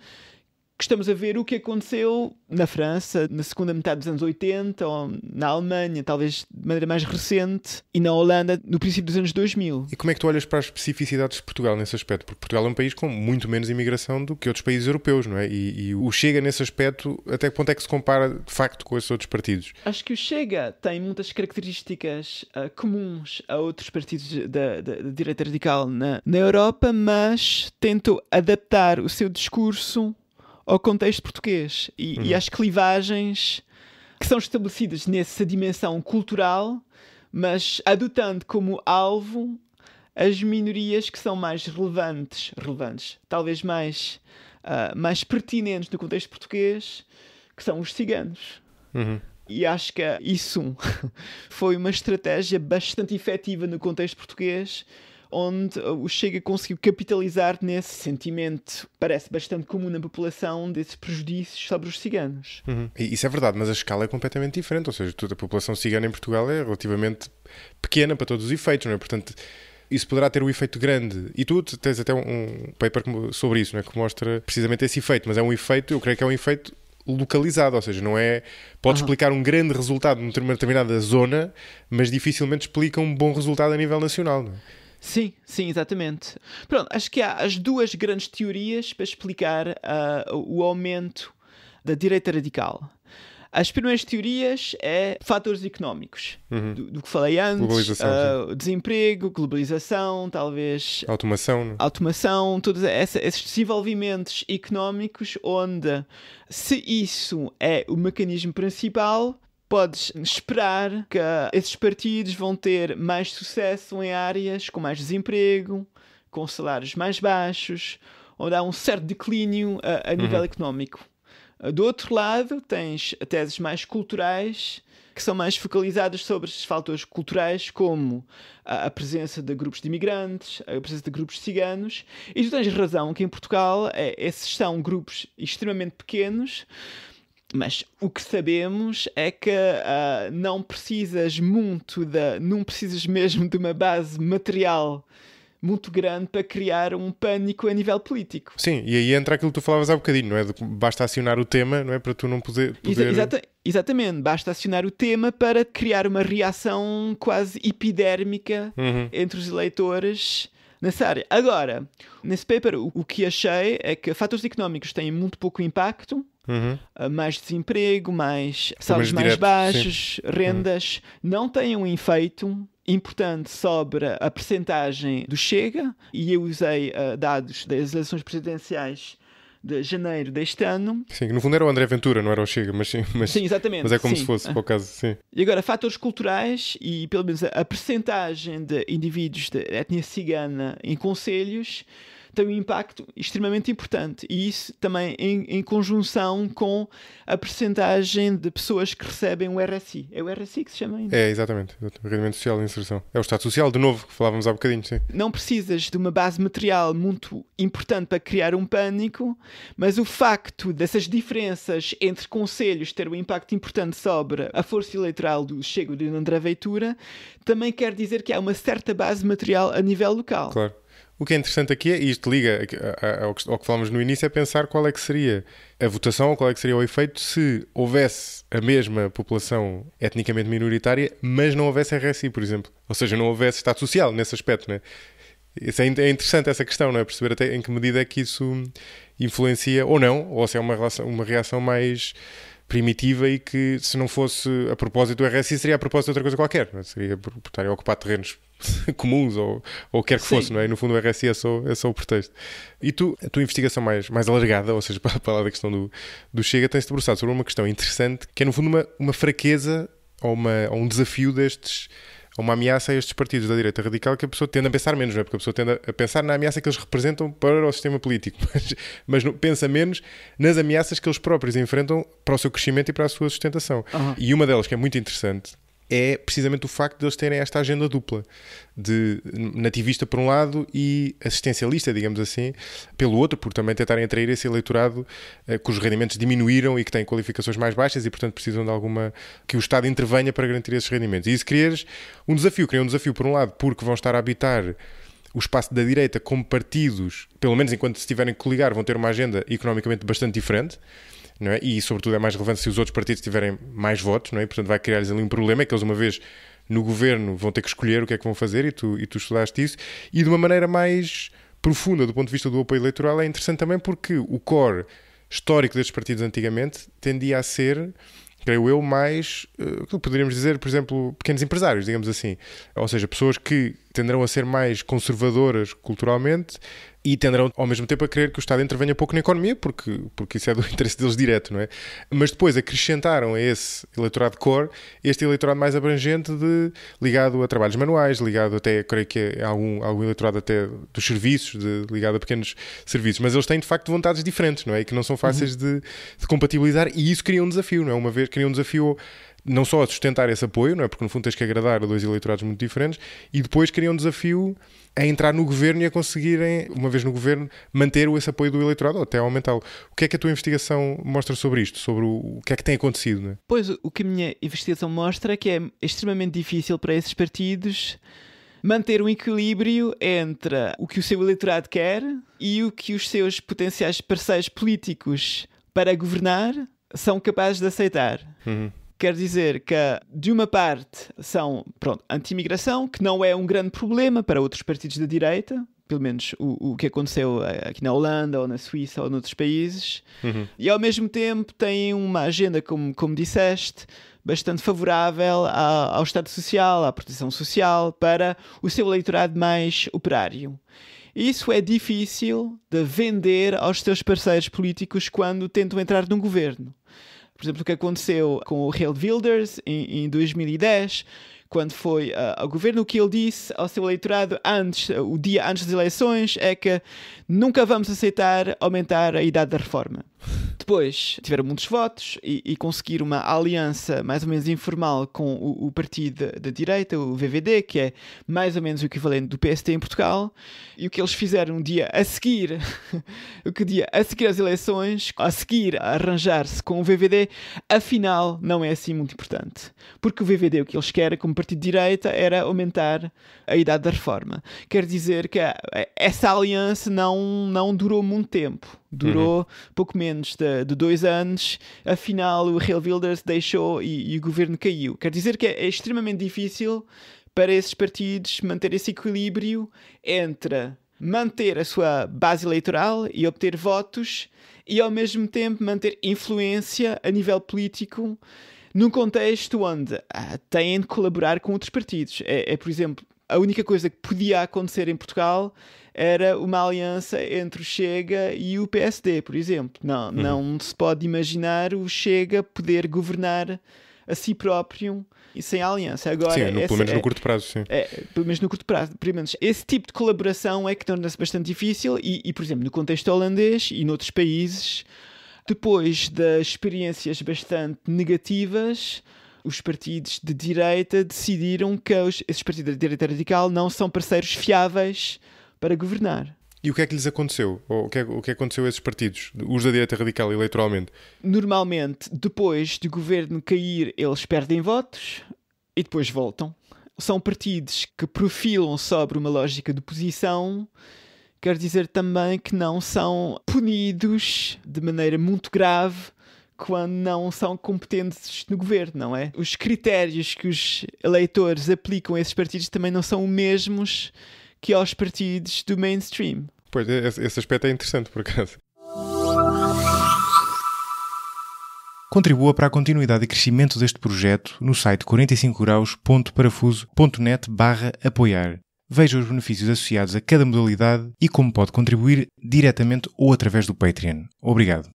que estamos a ver o que aconteceu na França na segunda metade dos anos 80, ou na Alemanha, talvez de maneira mais recente, e na Holanda no princípio dos anos 2000. E como é que tu olhas para as especificidades de Portugal nesse aspecto? Porque Portugal é um país com muito menos imigração do que outros países europeus, não é? E o Chega nesse aspecto, até que ponto é que se compara de facto com esses outros partidos? Acho que o Chega tem muitas características comuns a outros partidos da direita radical na Europa, mas tentou adaptar o seu discurso ao contexto português e às clivagens que são estabelecidas nessa dimensão cultural, mas adotando como alvo as minorias que são mais relevantes, talvez mais pertinentes no contexto português, que são os ciganos. E acho que isso foi uma estratégia bastante efetiva no contexto português, onde o Chega conseguiu capitalizar nesse sentimento, parece bastante comum na população, desses prejuízos sobre os ciganos. Isso é verdade, mas a escala é completamente diferente, ou seja, toda a população cigana em Portugal é relativamente pequena para todos os efeitos, não é? Portanto, isso poderá ter um efeito grande, e tu tens até um paper sobre isso, não é? Que mostra precisamente esse efeito, mas é um efeito, eu creio que é um efeito localizado, ou seja, não é... Pode explicar um grande resultado numa determinada zona, mas dificilmente explica um bom resultado a nível nacional, não é? Sim, exatamente. Pronto, acho que há as duas grandes teorias para explicar o aumento da direita radical. As primeiras teorias é fatores económicos, do que falei antes, desemprego, globalização, talvez... Automação, todos esses desenvolvimentos económicos onde, se isso é o mecanismo principal, podes esperar que esses partidos vão ter mais sucesso em áreas com mais desemprego, com salários mais baixos, onde há um certo declínio a nível económico. Do outro lado, tens teses mais culturais, que são mais focalizadas sobre esses fatores culturais, como a presença de grupos de imigrantes, a presença de grupos de ciganos. E tu tens razão que em Portugal esses são grupos extremamente pequenos, mas o que sabemos é que não precisas mesmo de uma base material muito grande para criar um pânico a nível político. Sim, e aí entra aquilo que tu falavas há bocadinho, não é? Basta acionar o tema, não é? Para tu não poder... Exatamente, basta acionar o tema para criar uma reação quase epidérmica entre os eleitores nessa área. Agora, nesse paper, o que achei é que fatores económicos têm muito pouco impacto, mais desemprego, mais salários mais baixos, rendas, não têm um efeito importante sobre a percentagem do Chega, e eu usei dados das eleições presidenciais de janeiro deste ano. Sim, no fundo era o André Ventura, não era o Chega, mas sim, exatamente. Mas é como se fosse, para o caso, sim. E agora, fatores culturais e, pelo menos, a percentagem de indivíduos de etnia cigana em conselhos tem um impacto extremamente importante. E isso também em conjunção com a percentagem de pessoas que recebem o RSI. É o RSI que se chama ainda? É, exatamente. O Rendimento Social de Inserção. É o Estado Social, de novo, que falávamos há bocadinho, sim. Não precisas de uma base material muito importante para criar um pânico, mas o facto dessas diferenças entre concelhos ter um impacto importante sobre a força eleitoral do Chega e do André Ventura também quer dizer que há uma certa base material a nível local. Claro. O que é interessante aqui é, e isto liga ao que falamos no início, é pensar qual é que seria a votação, ou qual é que seria o efeito se houvesse a mesma população etnicamente minoritária, mas não houvesse RSI, por exemplo. Ou seja, não houvesse Estado Social nesse aspecto, não é? É interessante essa questão, não é? Perceber até em que medida é que isso influencia ou não, ou se é uma reação mais primitiva e que, se não fosse a propósito do RSI, seria a propósito de outra coisa qualquer, não é? Seria por estarem a ocupar terrenos comuns ou o que quer que fosse, não é? E no fundo o RSI é só o pretexto. E a tua investigação mais alargada, ou seja, para falar da questão do Chega, tem-se debruçado sobre uma questão interessante, que é no fundo uma fraqueza ou um desafio destes, uma ameaça a estes partidos da direita radical, que a pessoa tende a pensar menos, não é? Porque a pessoa tende a pensar na ameaça que eles representam para o sistema político, mas pensa menos nas ameaças que eles próprios enfrentam para o seu crescimento e para a sua sustentação. E uma delas, que é muito interessante, é precisamente o facto de eles terem esta agenda dupla, de nativista por um lado e assistencialista, digamos assim, pelo outro, por também tentarem atrair esse eleitorado cujos rendimentos diminuíram e que têm qualificações mais baixas e, portanto, precisam de que o Estado intervenha para garantir esses rendimentos. E isso cria um desafio por um lado, porque vão estar a habitar o espaço da direita como partidos, pelo menos enquanto se tiverem que coligar, vão ter uma agenda economicamente bastante diferente, não é? E, sobretudo, é mais relevante se os outros partidos tiverem mais votos, não é? E, portanto, vai criar-lhes ali um problema, é que eles, uma vez no governo, vão ter que escolher o que é que vão fazer, e tu estudaste isso, e de uma maneira mais profunda, do ponto de vista do apoio eleitoral, é interessante também porque o core histórico destes partidos antigamente tendia a ser, creio eu, mais, poderíamos dizer, por exemplo, pequenos empresários, digamos assim. Ou seja, pessoas que tenderão a ser mais conservadoras culturalmente e tenderão, ao mesmo tempo, a querer que o Estado intervenha pouco na economia, porque isso é do interesse deles direto, não é? Mas depois acrescentaram a esse eleitorado core este eleitorado mais abrangente ligado a trabalhos manuais, ligado até, creio que é algum eleitorado até dos serviços, ligado a pequenos serviços. Mas eles têm, de facto, vontades diferentes, não é? E que não são fáceis de compatibilizar, e isso cria um desafio, não é? Uma vez cria um desafio não só a sustentar esse apoio, não é? Porque no fundo tens que agradar a dois eleitorados muito diferentes, e depois cria um desafio a entrar no governo e a conseguirem, uma vez no governo, manter esse apoio do eleitorado ou até aumentá-lo. O que é que a tua investigação mostra sobre isto? Sobre o que é que tem acontecido? Não é? Pois, o que a minha investigação mostra é que é extremamente difícil para esses partidos manter um equilíbrio entre o que o seu eleitorado quer e o que os seus potenciais parceiros políticos para governar são capazes de aceitar. Quer dizer que, de uma parte, são anti-imigração, que não é um grande problema para outros partidos da direita, pelo menos o que aconteceu aqui na Holanda, ou na Suíça, ou noutros países, e ao mesmo tempo têm uma agenda, como disseste, bastante favorável ao Estado Social, à proteção social, para o seu eleitorado mais operário. Isso é difícil de vender aos seus parceiros políticos quando tentam entrar num governo. Por exemplo, o que aconteceu com o Geert Wilders em 2010, quando foi ao governo, o que ele disse ao seu eleitorado o dia antes das eleições é que nunca vamos aceitar aumentar a idade da reforma. Depois tiveram muitos votos e conseguiram uma aliança mais ou menos informal com o partido da direita, o VVD, que é mais ou menos o equivalente do PSD em Portugal. E o que eles fizeram um dia a seguir, às eleições, a seguir a arranjar-se com o VVD, afinal não é assim muito importante. Porque o VVD, o que eles querem como partido de direita, era aumentar a idade da reforma. Quer dizer que essa aliança não durou muito tempo. Durou pouco menos de 2 anos. Afinal, o Geert Wilders deixou e o governo caiu. Quer dizer que é extremamente difícil para esses partidos manter esse equilíbrio entre manter a sua base eleitoral e obter votos e, ao mesmo tempo, manter influência a nível político num contexto onde têm de colaborar com outros partidos. Por exemplo, a única coisa que podia acontecer em Portugal era uma aliança entre o Chega e o PSD, por exemplo. Não se pode imaginar o Chega poder governar a si próprio e sem aliança. Agora, sim, pelo menos no curto prazo, sim. Pelo menos no curto prazo. Pelo menos esse tipo de colaboração é que torna-se bastante difícil e, por exemplo, no contexto holandês e noutros países, depois das experiências bastante negativas, os partidos de direita decidiram que esses partidos de direita radical não são parceiros fiáveis para governar. E o que é que lhes aconteceu? Ou o que aconteceu a esses partidos, os da direita radical, eleitoralmente? Normalmente, depois do governo cair, eles perdem votos e depois voltam. São partidos que profilam sobre uma lógica de posição. Quer dizer também que não são punidos de maneira muito grave quando não são competentes no governo, não é? Os critérios que os eleitores aplicam a esses partidos também não são os mesmos que aos partidos do mainstream. Pois, esse aspecto é interessante, por acaso. Contribua para a continuidade e crescimento deste projeto no site 45graus.parafuso.net/apoiar. Veja os benefícios associados a cada modalidade e como pode contribuir diretamente ou através do Patreon. Obrigado.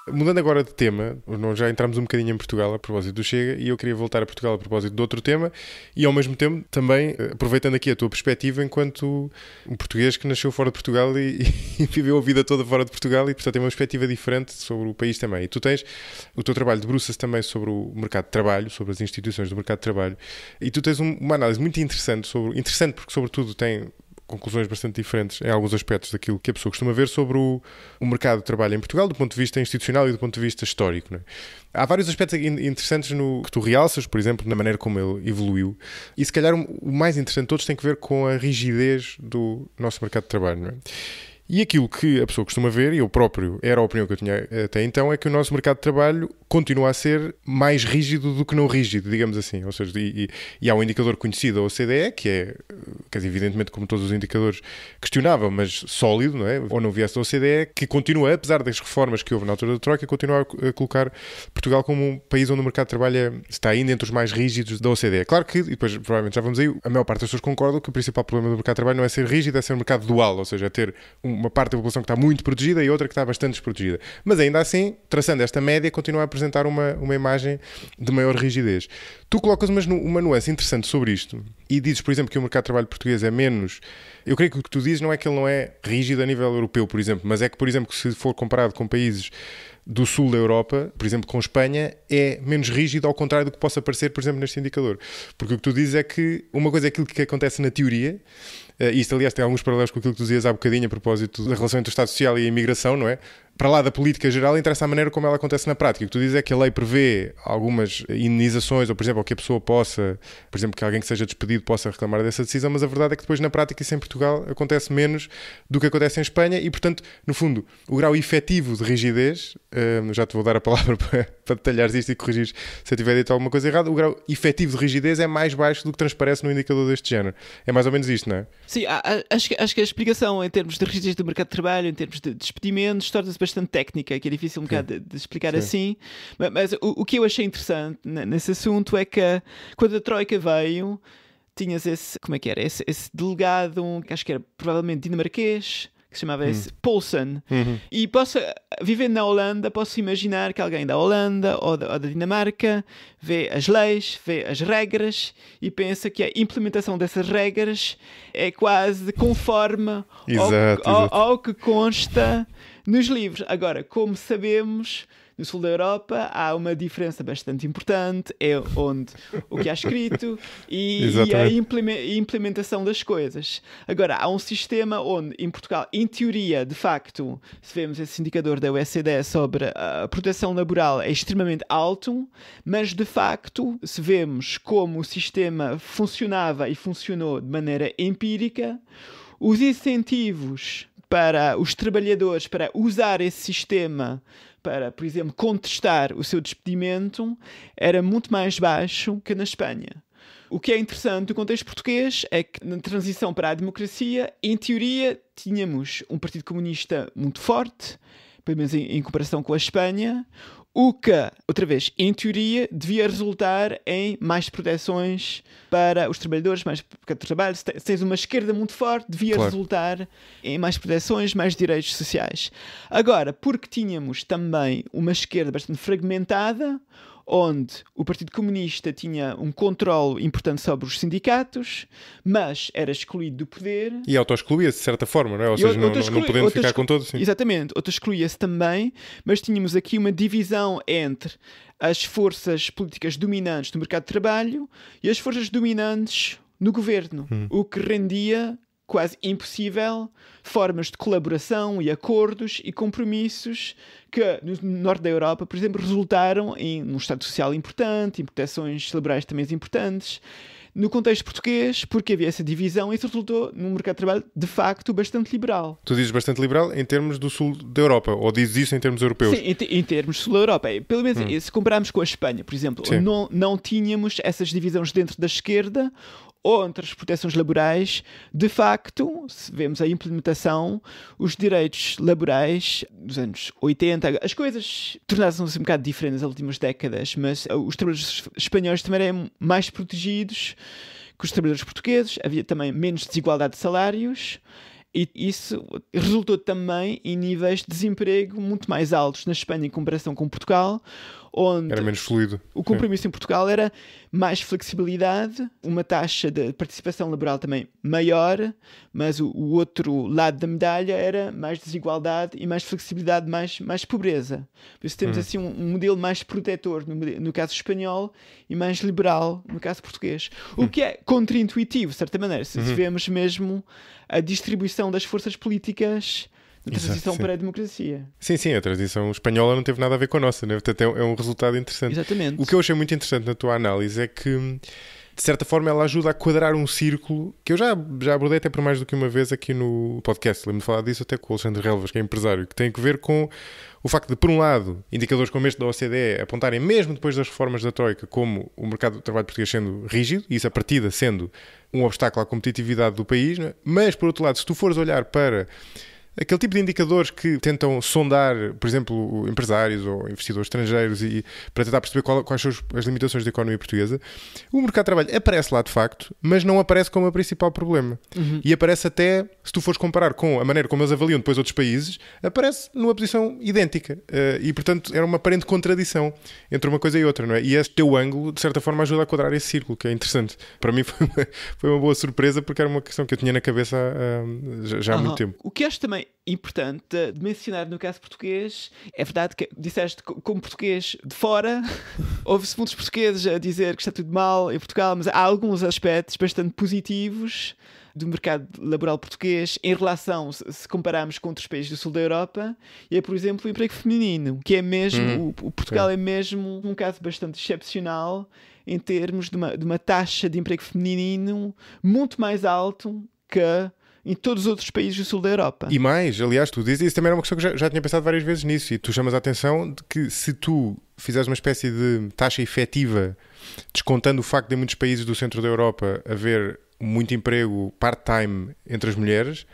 Mudando agora de tema, nós já entramos um bocadinho em Portugal a propósito do Chega e eu queria voltar a Portugal a propósito de outro tema e ao mesmo tempo também aproveitando aqui a tua perspectiva enquanto um português que nasceu fora de Portugal e viveu a vida toda fora de Portugal e portanto tem uma perspectiva diferente sobre o país também. E tu tens o teu trabalho debruça-se também sobre o mercado de trabalho, sobre as instituições do mercado de trabalho e tu tens uma análise muito interessante porque sobretudo tem conclusões bastante diferentes em alguns aspectos daquilo que a pessoa costuma ver sobre o mercado de trabalho em Portugal do ponto de vista institucional e do ponto de vista histórico, não é? Há vários aspectos interessantes que tu realças, por exemplo, na maneira como ele evoluiu e se calhar o mais interessante de todos tem que ver com a rigidez do nosso mercado de trabalho, não é? E aquilo que a pessoa costuma ver, e eu próprio, era a opinião que eu tinha até então, é que o nosso mercado de trabalho continua a ser mais rígido do que não rígido, digamos assim. Ou seja, e há um indicador conhecido, a OCDE, que é, quer dizer, evidentemente, como todos os indicadores, questionável, mas sólido, não é? Ou não viesse da OCDE, que continua, apesar das reformas que houve na altura da Troika, continua a colocar Portugal como um país onde o mercado de trabalho está ainda entre os mais rígidos da OCDE. Claro que, e depois provavelmente já vamos aí, a maior parte das pessoas concordam que o principal problema do mercado de trabalho não é ser rígido, é ser um mercado dual, ou seja, é ter uma parte da população que está muito protegida e outra que está bastante desprotegida. Mas ainda assim, traçando esta média, continua a apresentar uma imagem de maior rigidez. Tu colocas uma nuance interessante sobre isto e dizes, por exemplo, que o mercado de trabalho português é menos... Eu creio que o que tu dizes não é que ele não é rígido a nível europeu, por exemplo, mas é que, por exemplo, se for comparado com países do sul da Europa, por exemplo, com Espanha, é menos rígido ao contrário do que possa parecer, por exemplo, neste indicador. Porque o que tu dizes é que uma coisa é aquilo que acontece na teoria, e isto, aliás, tem alguns paralelos com aquilo que tu dizias há bocadinho a propósito da relação entre o Estado Social e a imigração, não é? Para lá da política geral, interessa a maneira como ela acontece na prática. O que tu dizes é que a lei prevê algumas indenizações, ou, por exemplo, que a pessoa possa, por exemplo, que alguém que seja despedido possa reclamar dessa decisão, mas a verdade é que depois, na prática, isso em Portugal acontece menos do que acontece em Espanha e, portanto, no fundo, o grau efetivo de rigidez, já te vou dar a palavra para detalhares isto e corrigir se eu tiver dito alguma coisa errada, o grau efetivo de rigidez é mais baixo do que transparece no indicador deste género. É mais ou menos isto, não é? Sim, acho que a explicação em termos de rigidez do mercado de trabalho, em termos de despedimentos, torna-se bastante técnica, que é difícil um bocado de explicar assim. Mas o que eu achei interessante nesse assunto é que quando a Troika veio, tinhas esse, como é que era? Esse delegado, que acho que era provavelmente dinamarquês, que que se chamava Poulsen. E vivendo na Holanda, posso imaginar que alguém da Holanda ou da Dinamarca vê as leis, vê as regras e pensa que a implementação dessas regras é quase conforme ao que consta nos livros. Agora, como sabemos, no sul da Europa há uma diferença bastante importante, é onde o que há escrito e a implementação das coisas. Agora, há um sistema onde, em Portugal, em teoria, de facto, se vemos esse indicador da OECD sobre a proteção laboral é extremamente alto, mas, de facto, se vemos como o sistema funcionava e funcionou de maneira empírica, os incentivos para os trabalhadores para usar esse sistema para, por exemplo, contestar o seu despedimento era muito mais baixo que na Espanha. O que é interessante no contexto português é que na transição para a democracia, em teoria, tínhamos um Partido Comunista muito forte, pelo menos em comparação com a Espanha, o que, outra vez, em teoria, devia resultar em mais proteções para os trabalhadores, mais trabalho. Se tens uma esquerda muito forte, devia resultar em mais proteções, mais direitos sociais. Agora, porque tínhamos também uma esquerda bastante fragmentada, onde o Partido Comunista tinha um controle importante sobre os sindicatos, mas era excluído do poder. E auto-excluía-se, de certa forma, não é? Ou seja, não podendo ficar com todos. Sim. Exatamente, auto-excluía-se também, mas tínhamos aqui uma divisão entre as forças políticas dominantes no mercado de trabalho e as forças dominantes no governo, o que rendia quase impossível formas de colaboração e acordos e compromissos que no norte da Europa, por exemplo, resultaram num Estado Social importante, em proteções laborais também importantes. No contexto português, porque havia essa divisão, isso resultou num mercado de trabalho, de facto, bastante liberal. Tu dizes bastante liberal em termos do sul da Europa, ou dizes isso em termos europeus? Sim, em termos do sul da Europa. Pelo menos, se compararmos com a Espanha, por exemplo, não tínhamos essas divisões dentro da esquerda, ou entre as proteções laborais, de facto, se vemos a implementação, os direitos laborais dos anos 80, as coisas tornaram-se um bocado diferentes nas últimas décadas, mas os trabalhadores espanhóis também eram mais protegidos que os trabalhadores portugueses, havia também menos desigualdade de salários, e isso resultou também em níveis de desemprego muito mais altos na Espanha em comparação com Portugal, onde era menos fluido. O compromisso em Portugal era mais flexibilidade, uma taxa de participação laboral também maior, mas o outro lado da medalha era mais desigualdade e mais flexibilidade, mais pobreza. Por isso temos assim um modelo mais protetor no caso espanhol e mais liberal no caso português. O que é contraintuitivo, de certa maneira, se vemos mesmo a distribuição das forças políticas na transição para a democracia. Sim, a transição espanhola não teve nada a ver com a nossa, né? Portanto, é um resultado interessante. Exatamente. O que eu achei muito interessante na tua análise é que, de certa forma, ela ajuda a quadrar um círculo que eu já abordei até por mais do que uma vez aqui no podcast. Lembro-me de falar disso até com o Alexandre Relvas, que é empresário, que tem a ver com o facto de, por um lado, indicadores como este da OCDE apontarem, mesmo depois das reformas da Troika, como o mercado de trabalho português sendo rígido, e isso a partida sendo um obstáculo à competitividade do país, né? Mas, por outro lado, se tu fores olhar para aquele tipo de indicadores que tentam sondar, por exemplo, empresários ou investidores estrangeiros e para tentar perceber quais são as limitações da economia portuguesa, o mercado de trabalho aparece lá de facto, mas não aparece como o principal problema. E aparece até, se tu fores comparar com a maneira como eles avaliam depois outros países, aparece numa posição idêntica. E, portanto, era uma aparente contradição entre uma coisa e outra, não é? E este teu ângulo, de certa forma, ajuda a quadrar esse círculo, que é interessante. Para mim foi uma boa surpresa, porque era uma questão que eu tinha na cabeça já há muito tempo. O que acho também importante de mencionar no caso português, é verdade que disseste como português de fora, houve-se muitos portugueses a dizer que está tudo mal em Portugal, mas há alguns aspectos bastante positivos do mercado laboral português em relação, se compararmos com outros países do sul da Europa, e é, por exemplo, o emprego feminino, que é mesmo, o Portugal é mesmo um caso bastante excepcional em termos de uma taxa de emprego feminino muito mais alto que em todos os outros países do sul da Europa. E mais, aliás, tu dizes, isso também era uma questão que já tinha pensado várias vezes nisso, e tu chamas a atenção de que se tu fizeres uma espécie de taxa efetiva, descontando o facto de em muitos países do centro da Europa haver muito emprego part-time entre as mulheres,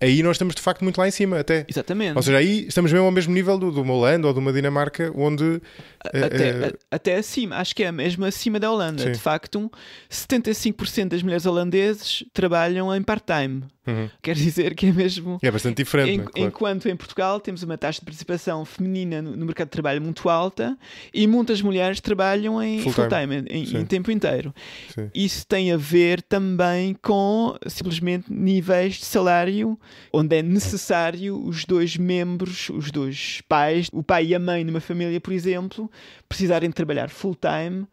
aí nós estamos de facto muito lá em cima até. Exatamente. Ou seja, aí estamos mesmo ao mesmo nível de uma Holanda ou de uma Dinamarca, onde até acima, acho que é mesmo acima da Holanda. Sim. De facto, 75% das mulheres holandeses trabalham em part-time. Quer dizer que é mesmo... É bastante diferente, né? Claro. Enquanto em Portugal temos uma taxa de participação feminina no mercado de trabalho muito alta e muitas mulheres trabalham em full-time, em tempo inteiro. Sim. Isso tem a ver também com simplesmente níveis de salário onde é necessário os dois membros, os dois pais, o pai e a mãe numa família, por exemplo, precisarem trabalhar full-time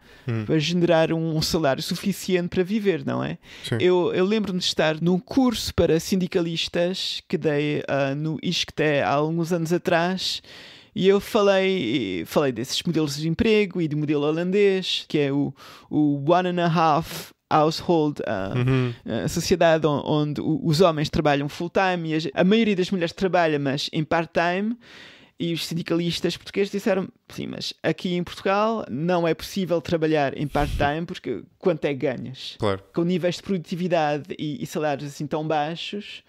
para generar um salário suficiente para viver, não é? Eu lembro-me de estar num curso para sindicalistas que dei no ISCTE há alguns anos atrás e eu falei desses modelos de emprego e do modelo holandês, que é o 1.5 household, a sociedade onde os homens trabalham full-time e a maioria das mulheres trabalha, mas em part-time. E os sindicalistas portugueses disseram, sim, mas aqui em Portugal não é possível trabalhar em part-time porque quanto é que ganhas? Claro. Com níveis de produtividade e salários assim tão baixos,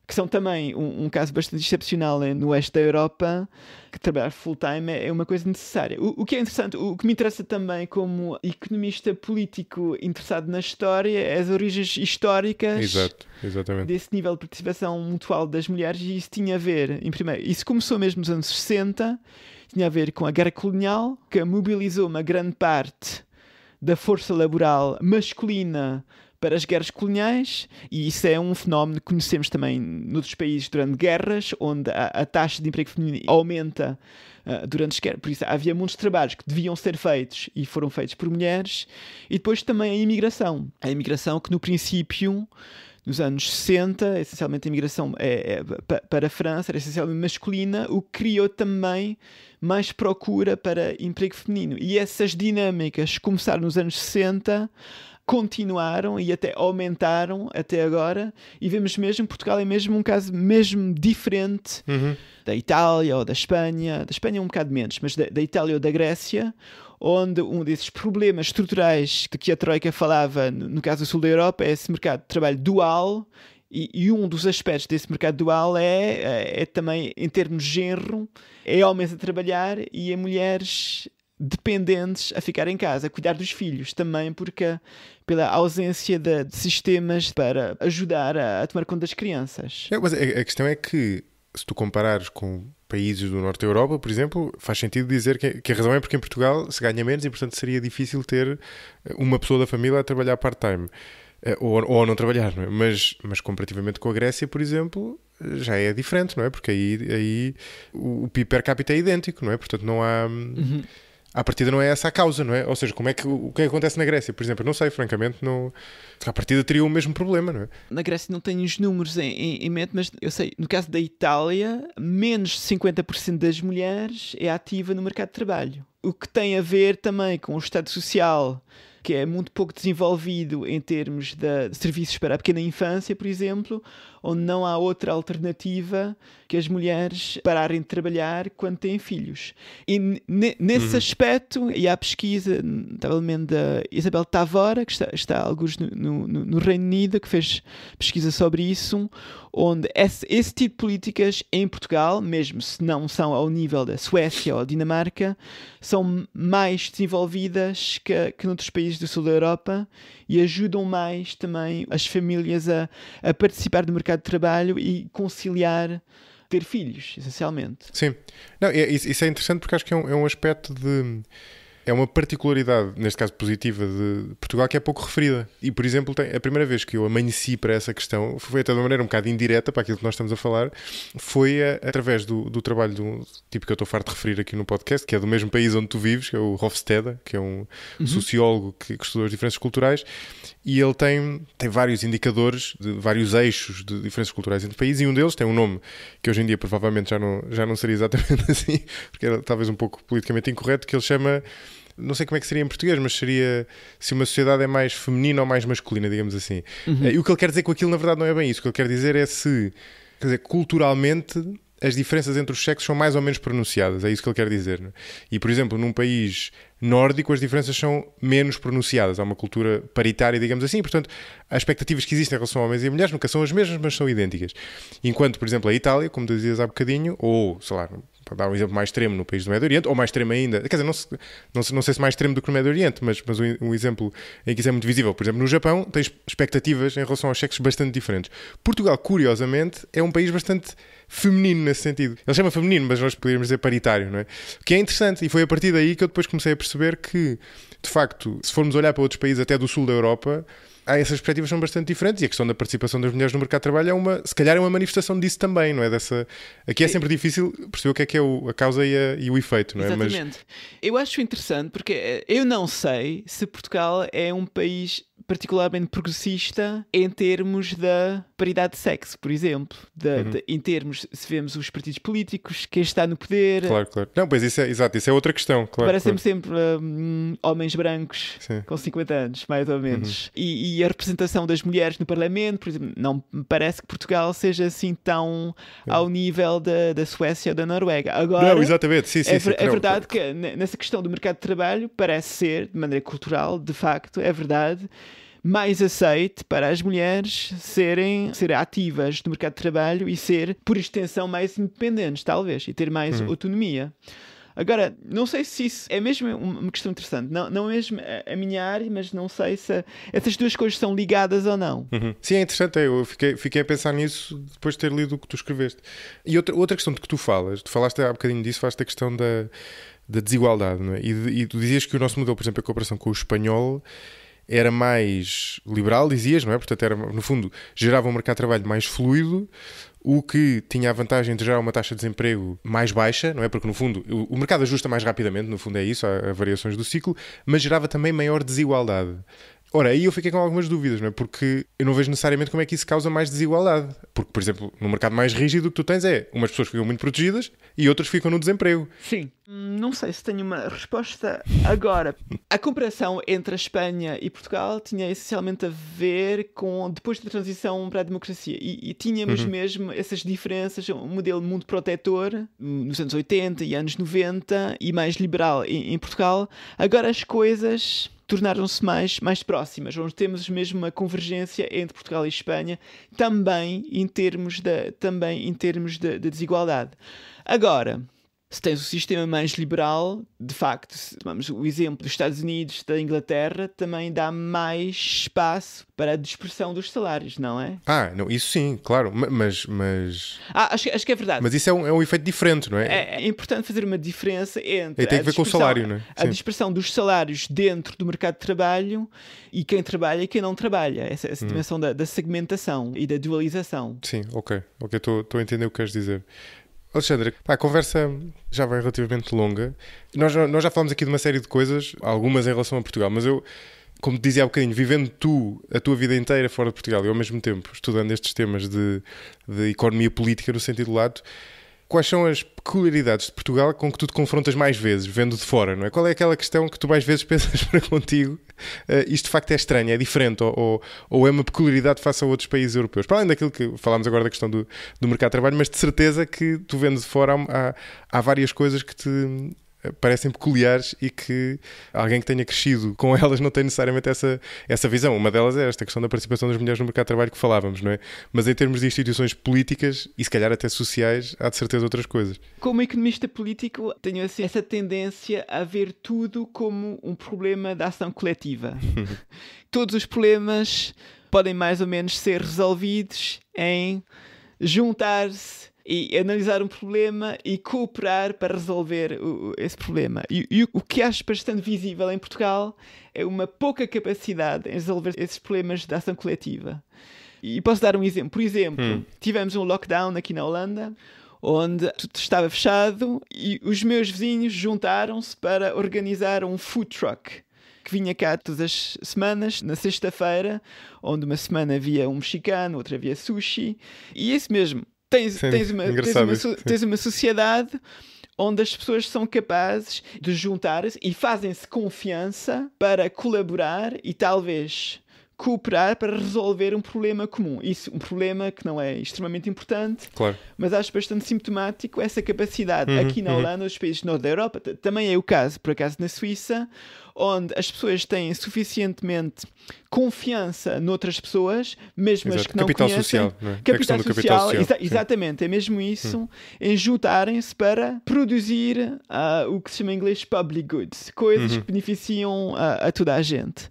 que são também um caso bastante excepcional no oeste da Europa, que trabalhar full-time é uma coisa necessária. O que é interessante, o que me interessa também como economista político interessado na história é as origens históricas desse nível de participação mutual das mulheres, e isso tinha a ver, em primeiro, isso começou mesmo nos anos 60, tinha a ver com a guerra colonial, que mobilizou uma grande parte da força laboral masculina para as guerras coloniais, e isso é um fenómeno que conhecemos também noutros países durante guerras, onde a taxa de emprego feminino aumenta durante as guerras. Por isso havia muitos trabalhos que deviam ser feitos e foram feitos por mulheres. E depois também a imigração que no princípio, nos anos 60, essencialmente a imigração para a França era essencialmente masculina, o que criou também mais procura para emprego feminino. E essas dinâmicas começaram nos anos 60, continuaram e até aumentaram até agora, e vemos mesmo que Portugal é mesmo um caso mesmo diferente da Itália ou da Espanha um bocado menos, mas da Itália ou da Grécia, onde um desses problemas estruturais de que a Troika falava no caso do sul da Europa é esse mercado de trabalho dual, e um dos aspectos desse mercado dual é também, em termos de género, é homens a trabalhar e mulheres dependentes a ficar em casa, a cuidar dos filhos, também porque pela ausência de sistemas para ajudar a tomar conta das crianças. Mas a questão é que, se tu comparares com países do norte da Europa, por exemplo, faz sentido dizer que a razão é porque em Portugal se ganha menos e, portanto, seria difícil ter uma pessoa da família a trabalhar part-time. Ou a não trabalhar, não é? Mas comparativamente com a Grécia, por exemplo, já é diferente, não é? Porque aí o PIB per capita é idêntico, não é? Portanto, não há... À partida não é essa a causa, não é? Ou seja, o que acontece na Grécia, por exemplo? Eu não sei, francamente, não... À partida teria o mesmo problema, não é? Na Grécia não tenho os números em mente, mas eu sei, no caso da Itália, menos de 50% das mulheres é ativa no mercado de trabalho. O que tem a ver também com o Estado Social, que é muito pouco desenvolvido em termos de serviços para a pequena infância, por exemplo, onde não há outra alternativa que as mulheres pararem de trabalhar quando têm filhos. E nesse aspecto, e há a pesquisa, notavelmente, da Isabel Tavora, que está alguns no Reino Unido, que fez pesquisa sobre isso, onde esse tipo de políticas em Portugal, mesmo se não são ao nível da Suécia ou Dinamarca, são mais desenvolvidas que noutros países do sul da Europa e ajudam mais também as famílias a participar do mercado de trabalho e conciliar ter filhos, essencialmente. Sim. Não, isso é interessante porque acho que é um aspecto de... É uma particularidade, neste caso positiva, de Portugal, que é pouco referida. E, por exemplo, a primeira vez que eu amanheci para essa questão, foi até de uma maneira um bocado indireta para aquilo que nós estamos a falar, foi através do trabalho de um tipo que eu estou farto de referir aqui no podcast, que é do mesmo país onde tu vives, que é o Hofstede, que é um sociólogo que estudou as diferenças culturais, e ele tem vários indicadores, de vários eixos de diferenças culturais entre países, e um deles tem um nome que hoje em dia provavelmente já não seria exatamente assim, porque era talvez um pouco politicamente incorreto, que ele chama... Não sei como é que seria em português, mas seria se uma sociedade é mais feminina ou mais masculina, digamos assim. E o que ele quer dizer com aquilo, na verdade, não é bem isso. O que ele quer dizer é quer dizer, culturalmente, as diferenças entre os sexos são mais ou menos pronunciadas. É isso que ele quer dizer. Não é? E, por exemplo, num país nórdico, as diferenças são menos pronunciadas. Há uma cultura paritária, digamos assim. Portanto, as expectativas que existem em relação a homens e mulheres nunca são as mesmas, mas são idênticas. Enquanto, por exemplo, a Itália, como tu dizias há bocadinho, ou, sei lá, para dar um exemplo mais extremo, no país do Médio Oriente, ou mais extremo ainda, quer dizer, não sei se mais extremo do que no Médio Oriente, mas um exemplo em que isso é muito visível. Por exemplo, no Japão tens expectativas em relação aos sexos bastante diferentes. Portugal, curiosamente, é um país bastante feminino nesse sentido. Ele chama feminino, mas nós poderíamos dizer paritário, não é? O que é interessante, e foi a partir daí que eu depois comecei a perceber que, de facto, se formos olhar para outros países até do sul da Europa, essas perspectivas são bastante diferentes, e a questão da participação das mulheres no mercado de trabalho se calhar é uma manifestação disso também, não é? Aqui é sempre difícil perceber o que é a causa e o efeito, não é? Exatamente. Eu acho interessante porque eu não sei se Portugal é um país particularmente progressista em termos da paridade de sexo, por exemplo. Em termos, se vemos os partidos políticos, quem está no poder... Claro. Não, pois isso é outra questão, claro. Parecem-me sempre homens brancos, sim, com 50 anos, mais ou menos. E a representação das mulheres no Parlamento, por exemplo, não me parece que Portugal seja assim tão ao nível da Suécia ou da Noruega. Agora, não, exatamente, sim. É verdade que nessa questão do mercado de trabalho parece ser, de maneira cultural, de facto, é verdade, mais aceite para as mulheres serem ativas no mercado de trabalho e ser, por extensão, mais independentes, talvez, e ter mais autonomia. Agora, não sei se isso é mesmo uma questão interessante. Não é mesmo a minha área, mas não sei se essas duas coisas são ligadas ou não. Sim, é interessante. Eu fiquei a pensar nisso depois de ter lido o que tu escreveste. E outra questão de que tu falaste há bocadinho disso, falaste da questão da desigualdade, não é? E tu dizias que o nosso modelo, por exemplo, a comparação com o espanhol, era mais liberal, dizias, não é? Portanto, no fundo, gerava um mercado de trabalho mais fluido, o que tinha a vantagem de gerar uma taxa de desemprego mais baixa, não é? Porque, no fundo, o mercado ajusta mais rapidamente, no fundo é isso, há variações do ciclo, mas gerava também maior desigualdade. Ora, aí eu fiquei com algumas dúvidas, não é? Porque eu não vejo necessariamente como é que isso causa mais desigualdade. Porque, por exemplo, no mercado mais rígido o que tu tens é umas pessoas ficam muito protegidas e outras ficam no desemprego. Sim. Não sei se tenho uma resposta agora. A comparação entre a Espanha e Portugal tinha essencialmente a ver com depois da transição para a democracia. E tínhamos mesmo essas diferenças, um modelo muito protetor nos anos 80 e anos 90 e mais liberal em Portugal. Agora as coisas tornaram-se mais próximas. Onde temos mesmo uma convergência entre Portugal e Espanha, também em termos de desigualdade. Agora, se tens um sistema mais liberal, de facto, se tomamos o exemplo dos Estados Unidos, da Inglaterra, também dá mais espaço para a dispersão dos salários, não é? Não, isso sim, claro, mas... Acho que é verdade. Mas isso é um efeito diferente, não é? É importante fazer uma diferença entre tem que ver com o salário, não é? A dispersão dos salários dentro do mercado de trabalho e quem trabalha e quem não trabalha. Essa dimensão da segmentação e da dualização. Sim, ok, estou a entender o que queres dizer. Alexandre, a conversa já vai relativamente longa. Nós já falamos aqui de uma série de coisas, algumas em relação a Portugal, mas eu, como te dizia há bocadinho, vivendo a tua vida inteira fora de Portugal e ao mesmo tempo estudando estes temas de economia política no sentido lato, quais são as peculiaridades de Portugal com que tu te confrontas mais vezes, vendo de fora, não é? Qual é aquela questão que tu mais vezes pensas para contigo? Isto de facto é estranho, é diferente, ou é uma peculiaridade face a outros países europeus? Para além daquilo que falámos agora da questão do mercado de trabalho, mas de certeza que tu vendo de fora há várias coisas que te parecem peculiares e que alguém que tenha crescido com elas não tem necessariamente essa visão. Uma delas é esta questão da participação das mulheres no mercado de trabalho que falávamos, não é? Mas em termos de instituições políticas e se calhar até sociais, há de certeza outras coisas. Como economista político, tenho assim, essa tendência a ver tudo como um problema de ação coletiva. Todos os problemas podem mais ou menos ser resolvidos em juntar-se e analisar um problema e cooperar para resolver esse problema. E o que acho bastante visível em Portugal é uma pouca capacidade em resolver esses problemas de ação coletiva. E posso dar um exemplo. Por exemplo, tivemos um lockdown aqui na Holanda, onde tudo estava fechado e os meus vizinhos juntaram-se para organizar um food truck que vinha cá todas as semanas, na sexta-feira, onde uma semana havia um mexicano, outra havia sushi. E isso mesmo. Tens uma sociedade onde as pessoas são capazes de juntar-se e fazem-se confiança para colaborar e talvez cooperar para resolver um problema comum. Isso, um problema que não é extremamente importante, Claro. mas acho bastante sintomático essa capacidade aqui na Holanda, nos países do norte da Europa, também é o caso, por acaso, na Suíça, onde as pessoas têm suficientemente confiança noutras pessoas, mesmo as que não capital conhecem. social, não é? Capital A questão do social, capital social. exatamente, é mesmo isso, em juntarem-se para produzir o que se chama em inglês public goods, coisas que beneficiam a toda a gente.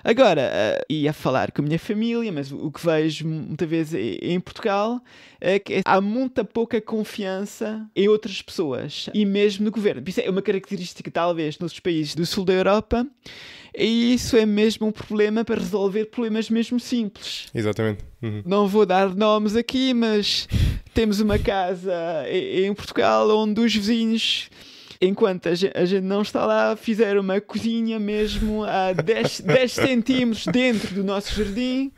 Agora, ia falar com a minha família, mas o que vejo muitas vezes em Portugal é que há muita pouca confiança em outras pessoas e mesmo no governo. Isso é uma característica, talvez, nos países do sul da Europa, e isso é mesmo um problema para resolver problemas mesmo simples. Exatamente. Não vou dar nomes aqui, mas temos uma casa em Portugal onde os vizinhos, enquanto a gente não está lá, fizeram uma cozinha mesmo a 10 centímetros dentro do nosso jardim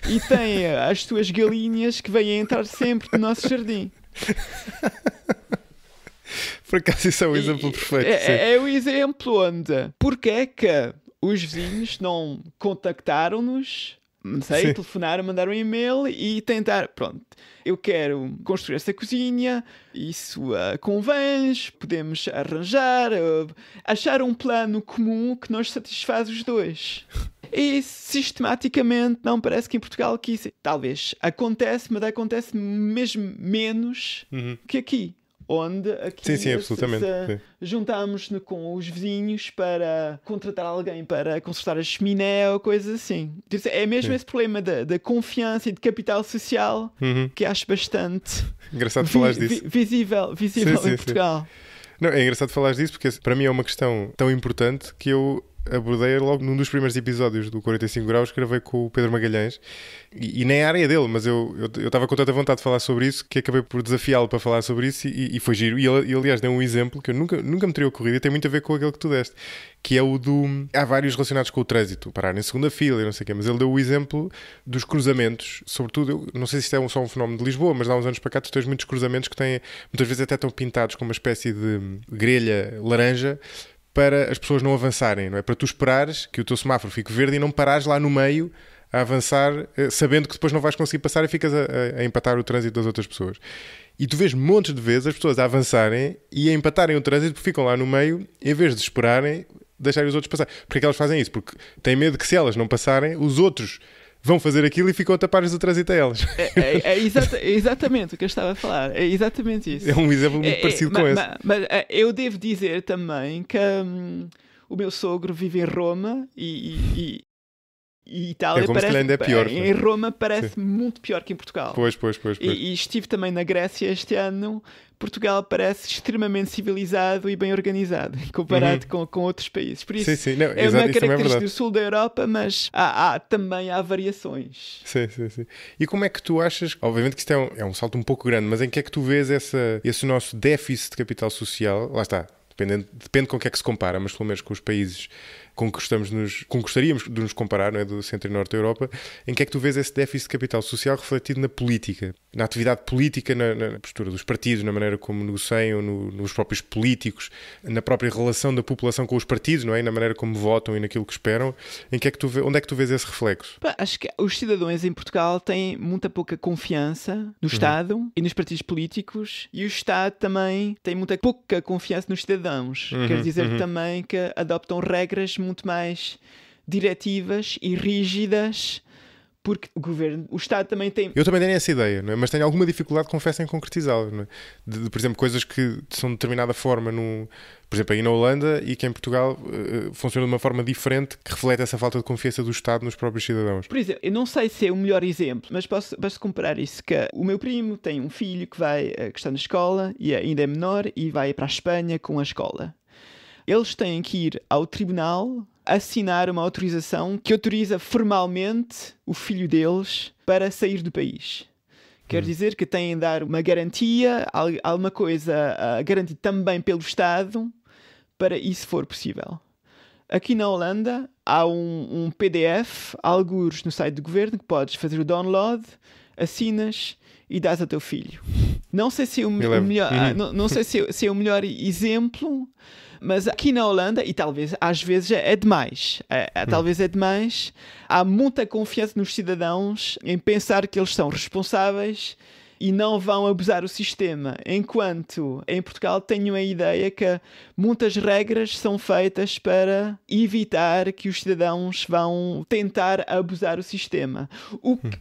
e tem as suas galinhas que vêm entrar sempre no nosso jardim. Por acaso isso é um exemplo perfeito. É o exemplo onde... Porque é que os vizinhos não contactaram-nos, não sei, telefonaram, mandaram um e-mail e tentaram... Pronto, eu quero construir essa cozinha, isso convém, podemos arranjar, achar um plano comum que nos satisfaz os dois. E sistematicamente não parece que em Portugal que isso talvez acontece, mas acontece mesmo menos que aqui. Onde aqui absolutamente. juntamos com os vizinhos para contratar alguém para consertar a chaminé ou coisas assim. É mesmo esse problema da confiança e de capital social que acho bastante engraçado falares disso. visível em Portugal. Não, é engraçado falares disso porque para mim é uma questão tão importante que eu abordei logo num dos primeiros episódios do 45 Graus, gravei com o Pedro Magalhães e nem é a área dele, mas eu estava com tanta vontade de falar sobre isso que acabei por desafiá-lo para falar sobre isso e foi giro. E ele aliás deu um exemplo que eu nunca me teria ocorrido e tem muito a ver com aquele que tu deste, que é o do... Há vários relacionados com o trânsito, parar em segunda fila e não sei o quê, mas ele deu o exemplo dos cruzamentos, sobretudo, eu não sei se isto é só um fenómeno de Lisboa, mas há uns anos para cá tu tens muitos cruzamentos que têm, muitas vezes até estão pintados com uma espécie de grelha laranja para as pessoas não avançarem, não é? Para tu esperares que o teu semáforo fique verde e não parares lá no meio a avançar, sabendo que depois não vais conseguir passar e ficas a empatar o trânsito das outras pessoas. E tu vês montes de vezes as pessoas a avançarem e a empatarem o trânsito porque ficam lá no meio, em vez de esperarem, deixarem os outros passar. Porque é que elas fazem isso? Porque têm medo que se elas não passarem, os outros vão fazer aquilo e ficam a tapar o trânsito a elas. É exatamente o que eu estava a falar. É exatamente isso. É um exemplo muito parecido com esse. Mas eu devo dizer também que o meu sogro vive em Roma e Itália como se calhar ainda é pior. Em Roma parece muito pior que em Portugal. Pois. E estive também na Grécia este ano. Portugal parece extremamente civilizado e bem organizado comparado com outros países. Por isso, Não, é uma característica do sul da Europa, mas também há variações. Sim. E como é que tu achas, obviamente que isto é um salto um pouco grande, mas em que é que tu vês esse nosso déficit de capital social? Lá está, depende com o que é que se compara, mas pelo menos com os países com que gostaríamos de nos comparar, não é? Do centro e norte da Europa, em que é que tu vês esse déficit de capital social refletido na política, na atividade política, na postura dos partidos, na maneira como negociam, nos próprios políticos, na própria relação da população com os partidos, não é? Na maneira como votam e naquilo que esperam, onde é que tu vês esse reflexo? Acho que os cidadãos em Portugal têm muita pouca confiança no Estado e nos partidos políticos, e o Estado também tem muita pouca confiança nos cidadãos. Quer dizer também que adoptam regras muito mais diretivas e rígidas, porque o Estado também tem... Eu também tenho essa ideia, não é? Mas tenho alguma dificuldade, confesso, em concretizá-la. Não é? Por exemplo, coisas que são de determinada forma, por exemplo, aí na Holanda, e que em Portugal funcionam de uma forma diferente, que reflete essa falta de confiança do Estado nos próprios cidadãos. Por exemplo, eu não sei se é o melhor exemplo, mas posso comparar isso, que o meu primo tem um filho que está na escola e ainda é menor e vai para a Espanha com a escola. Eles têm que ir ao tribunal assinar uma autorização que autoriza formalmente o filho deles para sair do país. Quer dizer que têm de dar uma garantia, alguma coisa garantida também pelo Estado, para isso for possível. Aqui na Holanda há um PDF, algures no site do governo, que podes fazer o download, assinas e dás ao teu filho. Não sei se é o melhor, não sei se é o melhor exemplo, mas aqui na Holanda, e talvez às vezes é demais, talvez é demais, há muita confiança nos cidadãos em pensar que eles são responsáveis e não vão abusar do sistema. Enquanto em Portugal tenho a ideia que muitas regras são feitas para evitar que os cidadãos vão tentar abusar do sistema.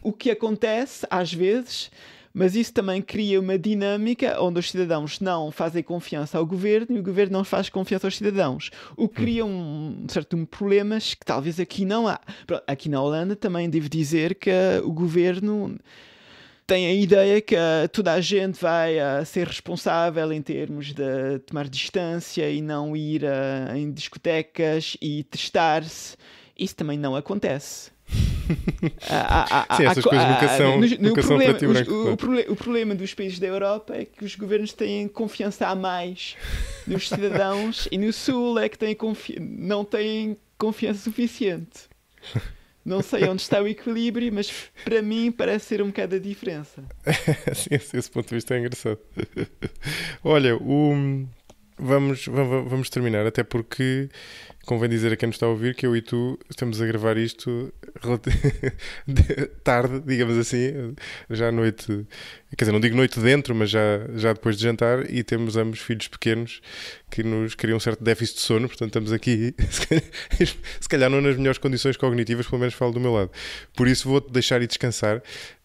O que acontece às vezes, mas isso também cria uma dinâmica onde os cidadãos não fazem confiança ao governo e o governo não faz confiança aos cidadãos. O que cria um certo problemas que talvez aqui não há. Aqui na Holanda também devo dizer que o governo tem a ideia que toda a gente vai ser responsável em termos de tomar distância e não ir em discotecas e testar-se. Isso também não acontece. Sim, essas coisas nunca são preto e branco. O problema dos países da Europa é que os governos têm confiança a mais nos cidadãos e no Sul é que não têm confiança suficiente. Não sei onde está o equilíbrio, mas para mim parece ser um bocado a diferença. Sim, esse ponto de vista é engraçado. Olha, vamos terminar, até porque convém dizer a quem nos está a ouvir que eu e tu estamos a gravar isto tarde, digamos assim, já à noite, quer dizer, não digo noite dentro, mas já depois de jantar, e temos ambos filhos pequenos que nos criam um certo déficit de sono, portanto estamos aqui, se calhar não nas melhores condições cognitivas, pelo menos falo do meu lado. Por isso vou-te deixar ir descansar.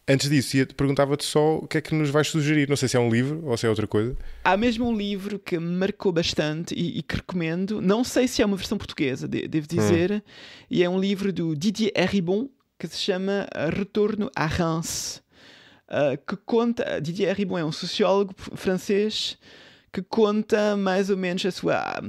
Antes disso, perguntava-te só o que é que nos vais sugerir. Não sei se é um livro ou se é outra coisa. Há mesmo um livro que me marcou bastante e que recomendo. Não sei se é uma versão portuguesa, devo dizer. E é um livro do Didier Eribon que se chama Retorno à Reims. Que conta... Didier Eribon é um sociólogo francês que conta mais ou menos a sua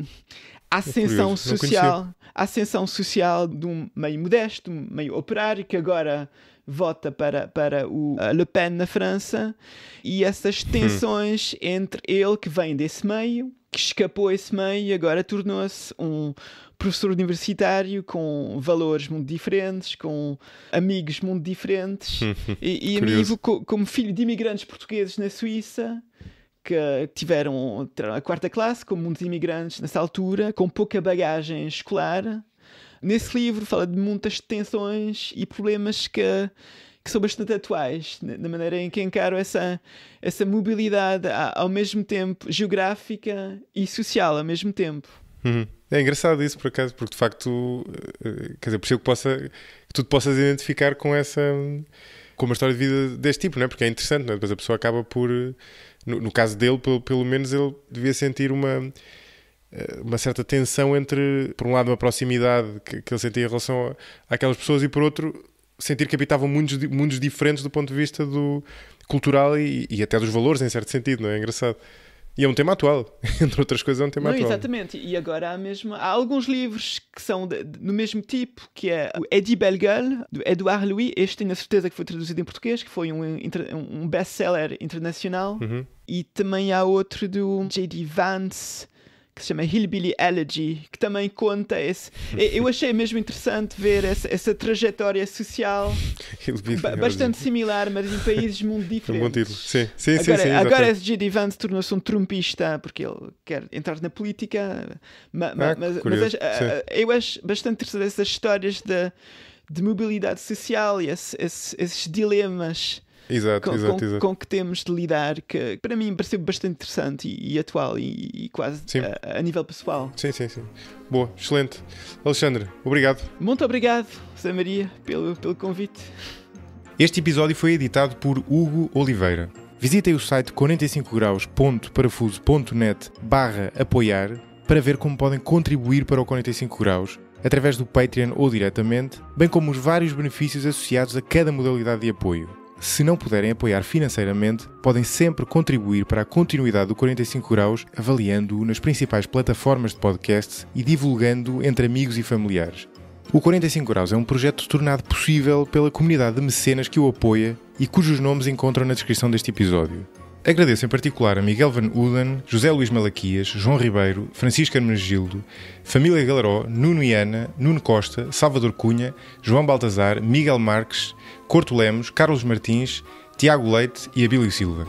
ascensão social de um meio modesto, um meio operário, que agora vota para o Le Pen na França, e essas tensões entre ele, que vem desse meio, que escapou esse meio e agora tornou-se um professor universitário com valores muito diferentes, com amigos muito diferentes, e amigo como filho de imigrantes portugueses na Suíça, que tiveram a quarta classe, como muitos imigrantes nessa altura, com pouca bagagem escolar. Nesse livro fala de muitas tensões e problemas que são bastante atuais, na maneira em que encaro essa mobilidade ao mesmo tempo geográfica e social ao mesmo tempo. É engraçado isso, por acaso, porque de facto, quer dizer, percebo que tu te possas identificar com uma história de vida deste tipo, não é? Porque é interessante, não é? Depois a pessoa acaba por, no caso dele, pelo menos ele devia sentir uma certa tensão entre, por um lado, uma proximidade que ele sentia em relação àquelas pessoas, e por outro, sentir que habitavam mundos diferentes do ponto de vista cultural e até dos valores, em certo sentido, não é? É engraçado. E é um tema atual, entre outras coisas é um tema atual. Exatamente, e agora há alguns livros que são do mesmo tipo, que é o Eddie Bellegueule, do Edouard Louis. Este tenho a certeza que foi traduzido em português, que foi um best-seller internacional. E também há outro do J.D. Vance, que se chama Hillbilly Elegy, que também conta eu achei mesmo interessante ver essa trajetória social bastante similar, mas em países muito diferentes. Um bom título. Sim, agora esse J.D. Vance tornou-se um trumpista porque ele quer entrar na política, mas eu acho bastante interessante essas histórias de mobilidade social e esses dilemas. Exato. Com que temos de lidar, que para mim pareceu bastante interessante e atual e quase a nível pessoal. Sim. Boa, excelente. Alexandre, obrigado. Muito obrigado, José Maria, pelo convite. Este episódio foi editado por Hugo Oliveira. Visitem o site 45graus.parafuso.net/apoiar para ver como podem contribuir para o 45 graus através do Patreon ou diretamente, bem como os vários benefícios associados a cada modalidade de apoio. Se não puderem apoiar financeiramente, podem sempre contribuir para a continuidade do 45 graus, avaliando-o nas principais plataformas de podcast e divulgando-o entre amigos e familiares. O 45 graus é um projeto tornado possível pela comunidade de mecenas que o apoia e cujos nomes encontram na descrição deste episódio. Agradeço em particular a Miguel Van Uden, José Luís Malaquias, João Ribeiro, Francisco Hermenegildo, Família Galaró, Nuno e Ana, Nuno Costa, Salvador Cunha, João Baltazar, Miguel Marques, Corto Lemos, Carlos Martins, Tiago Leite e Abílio Silva.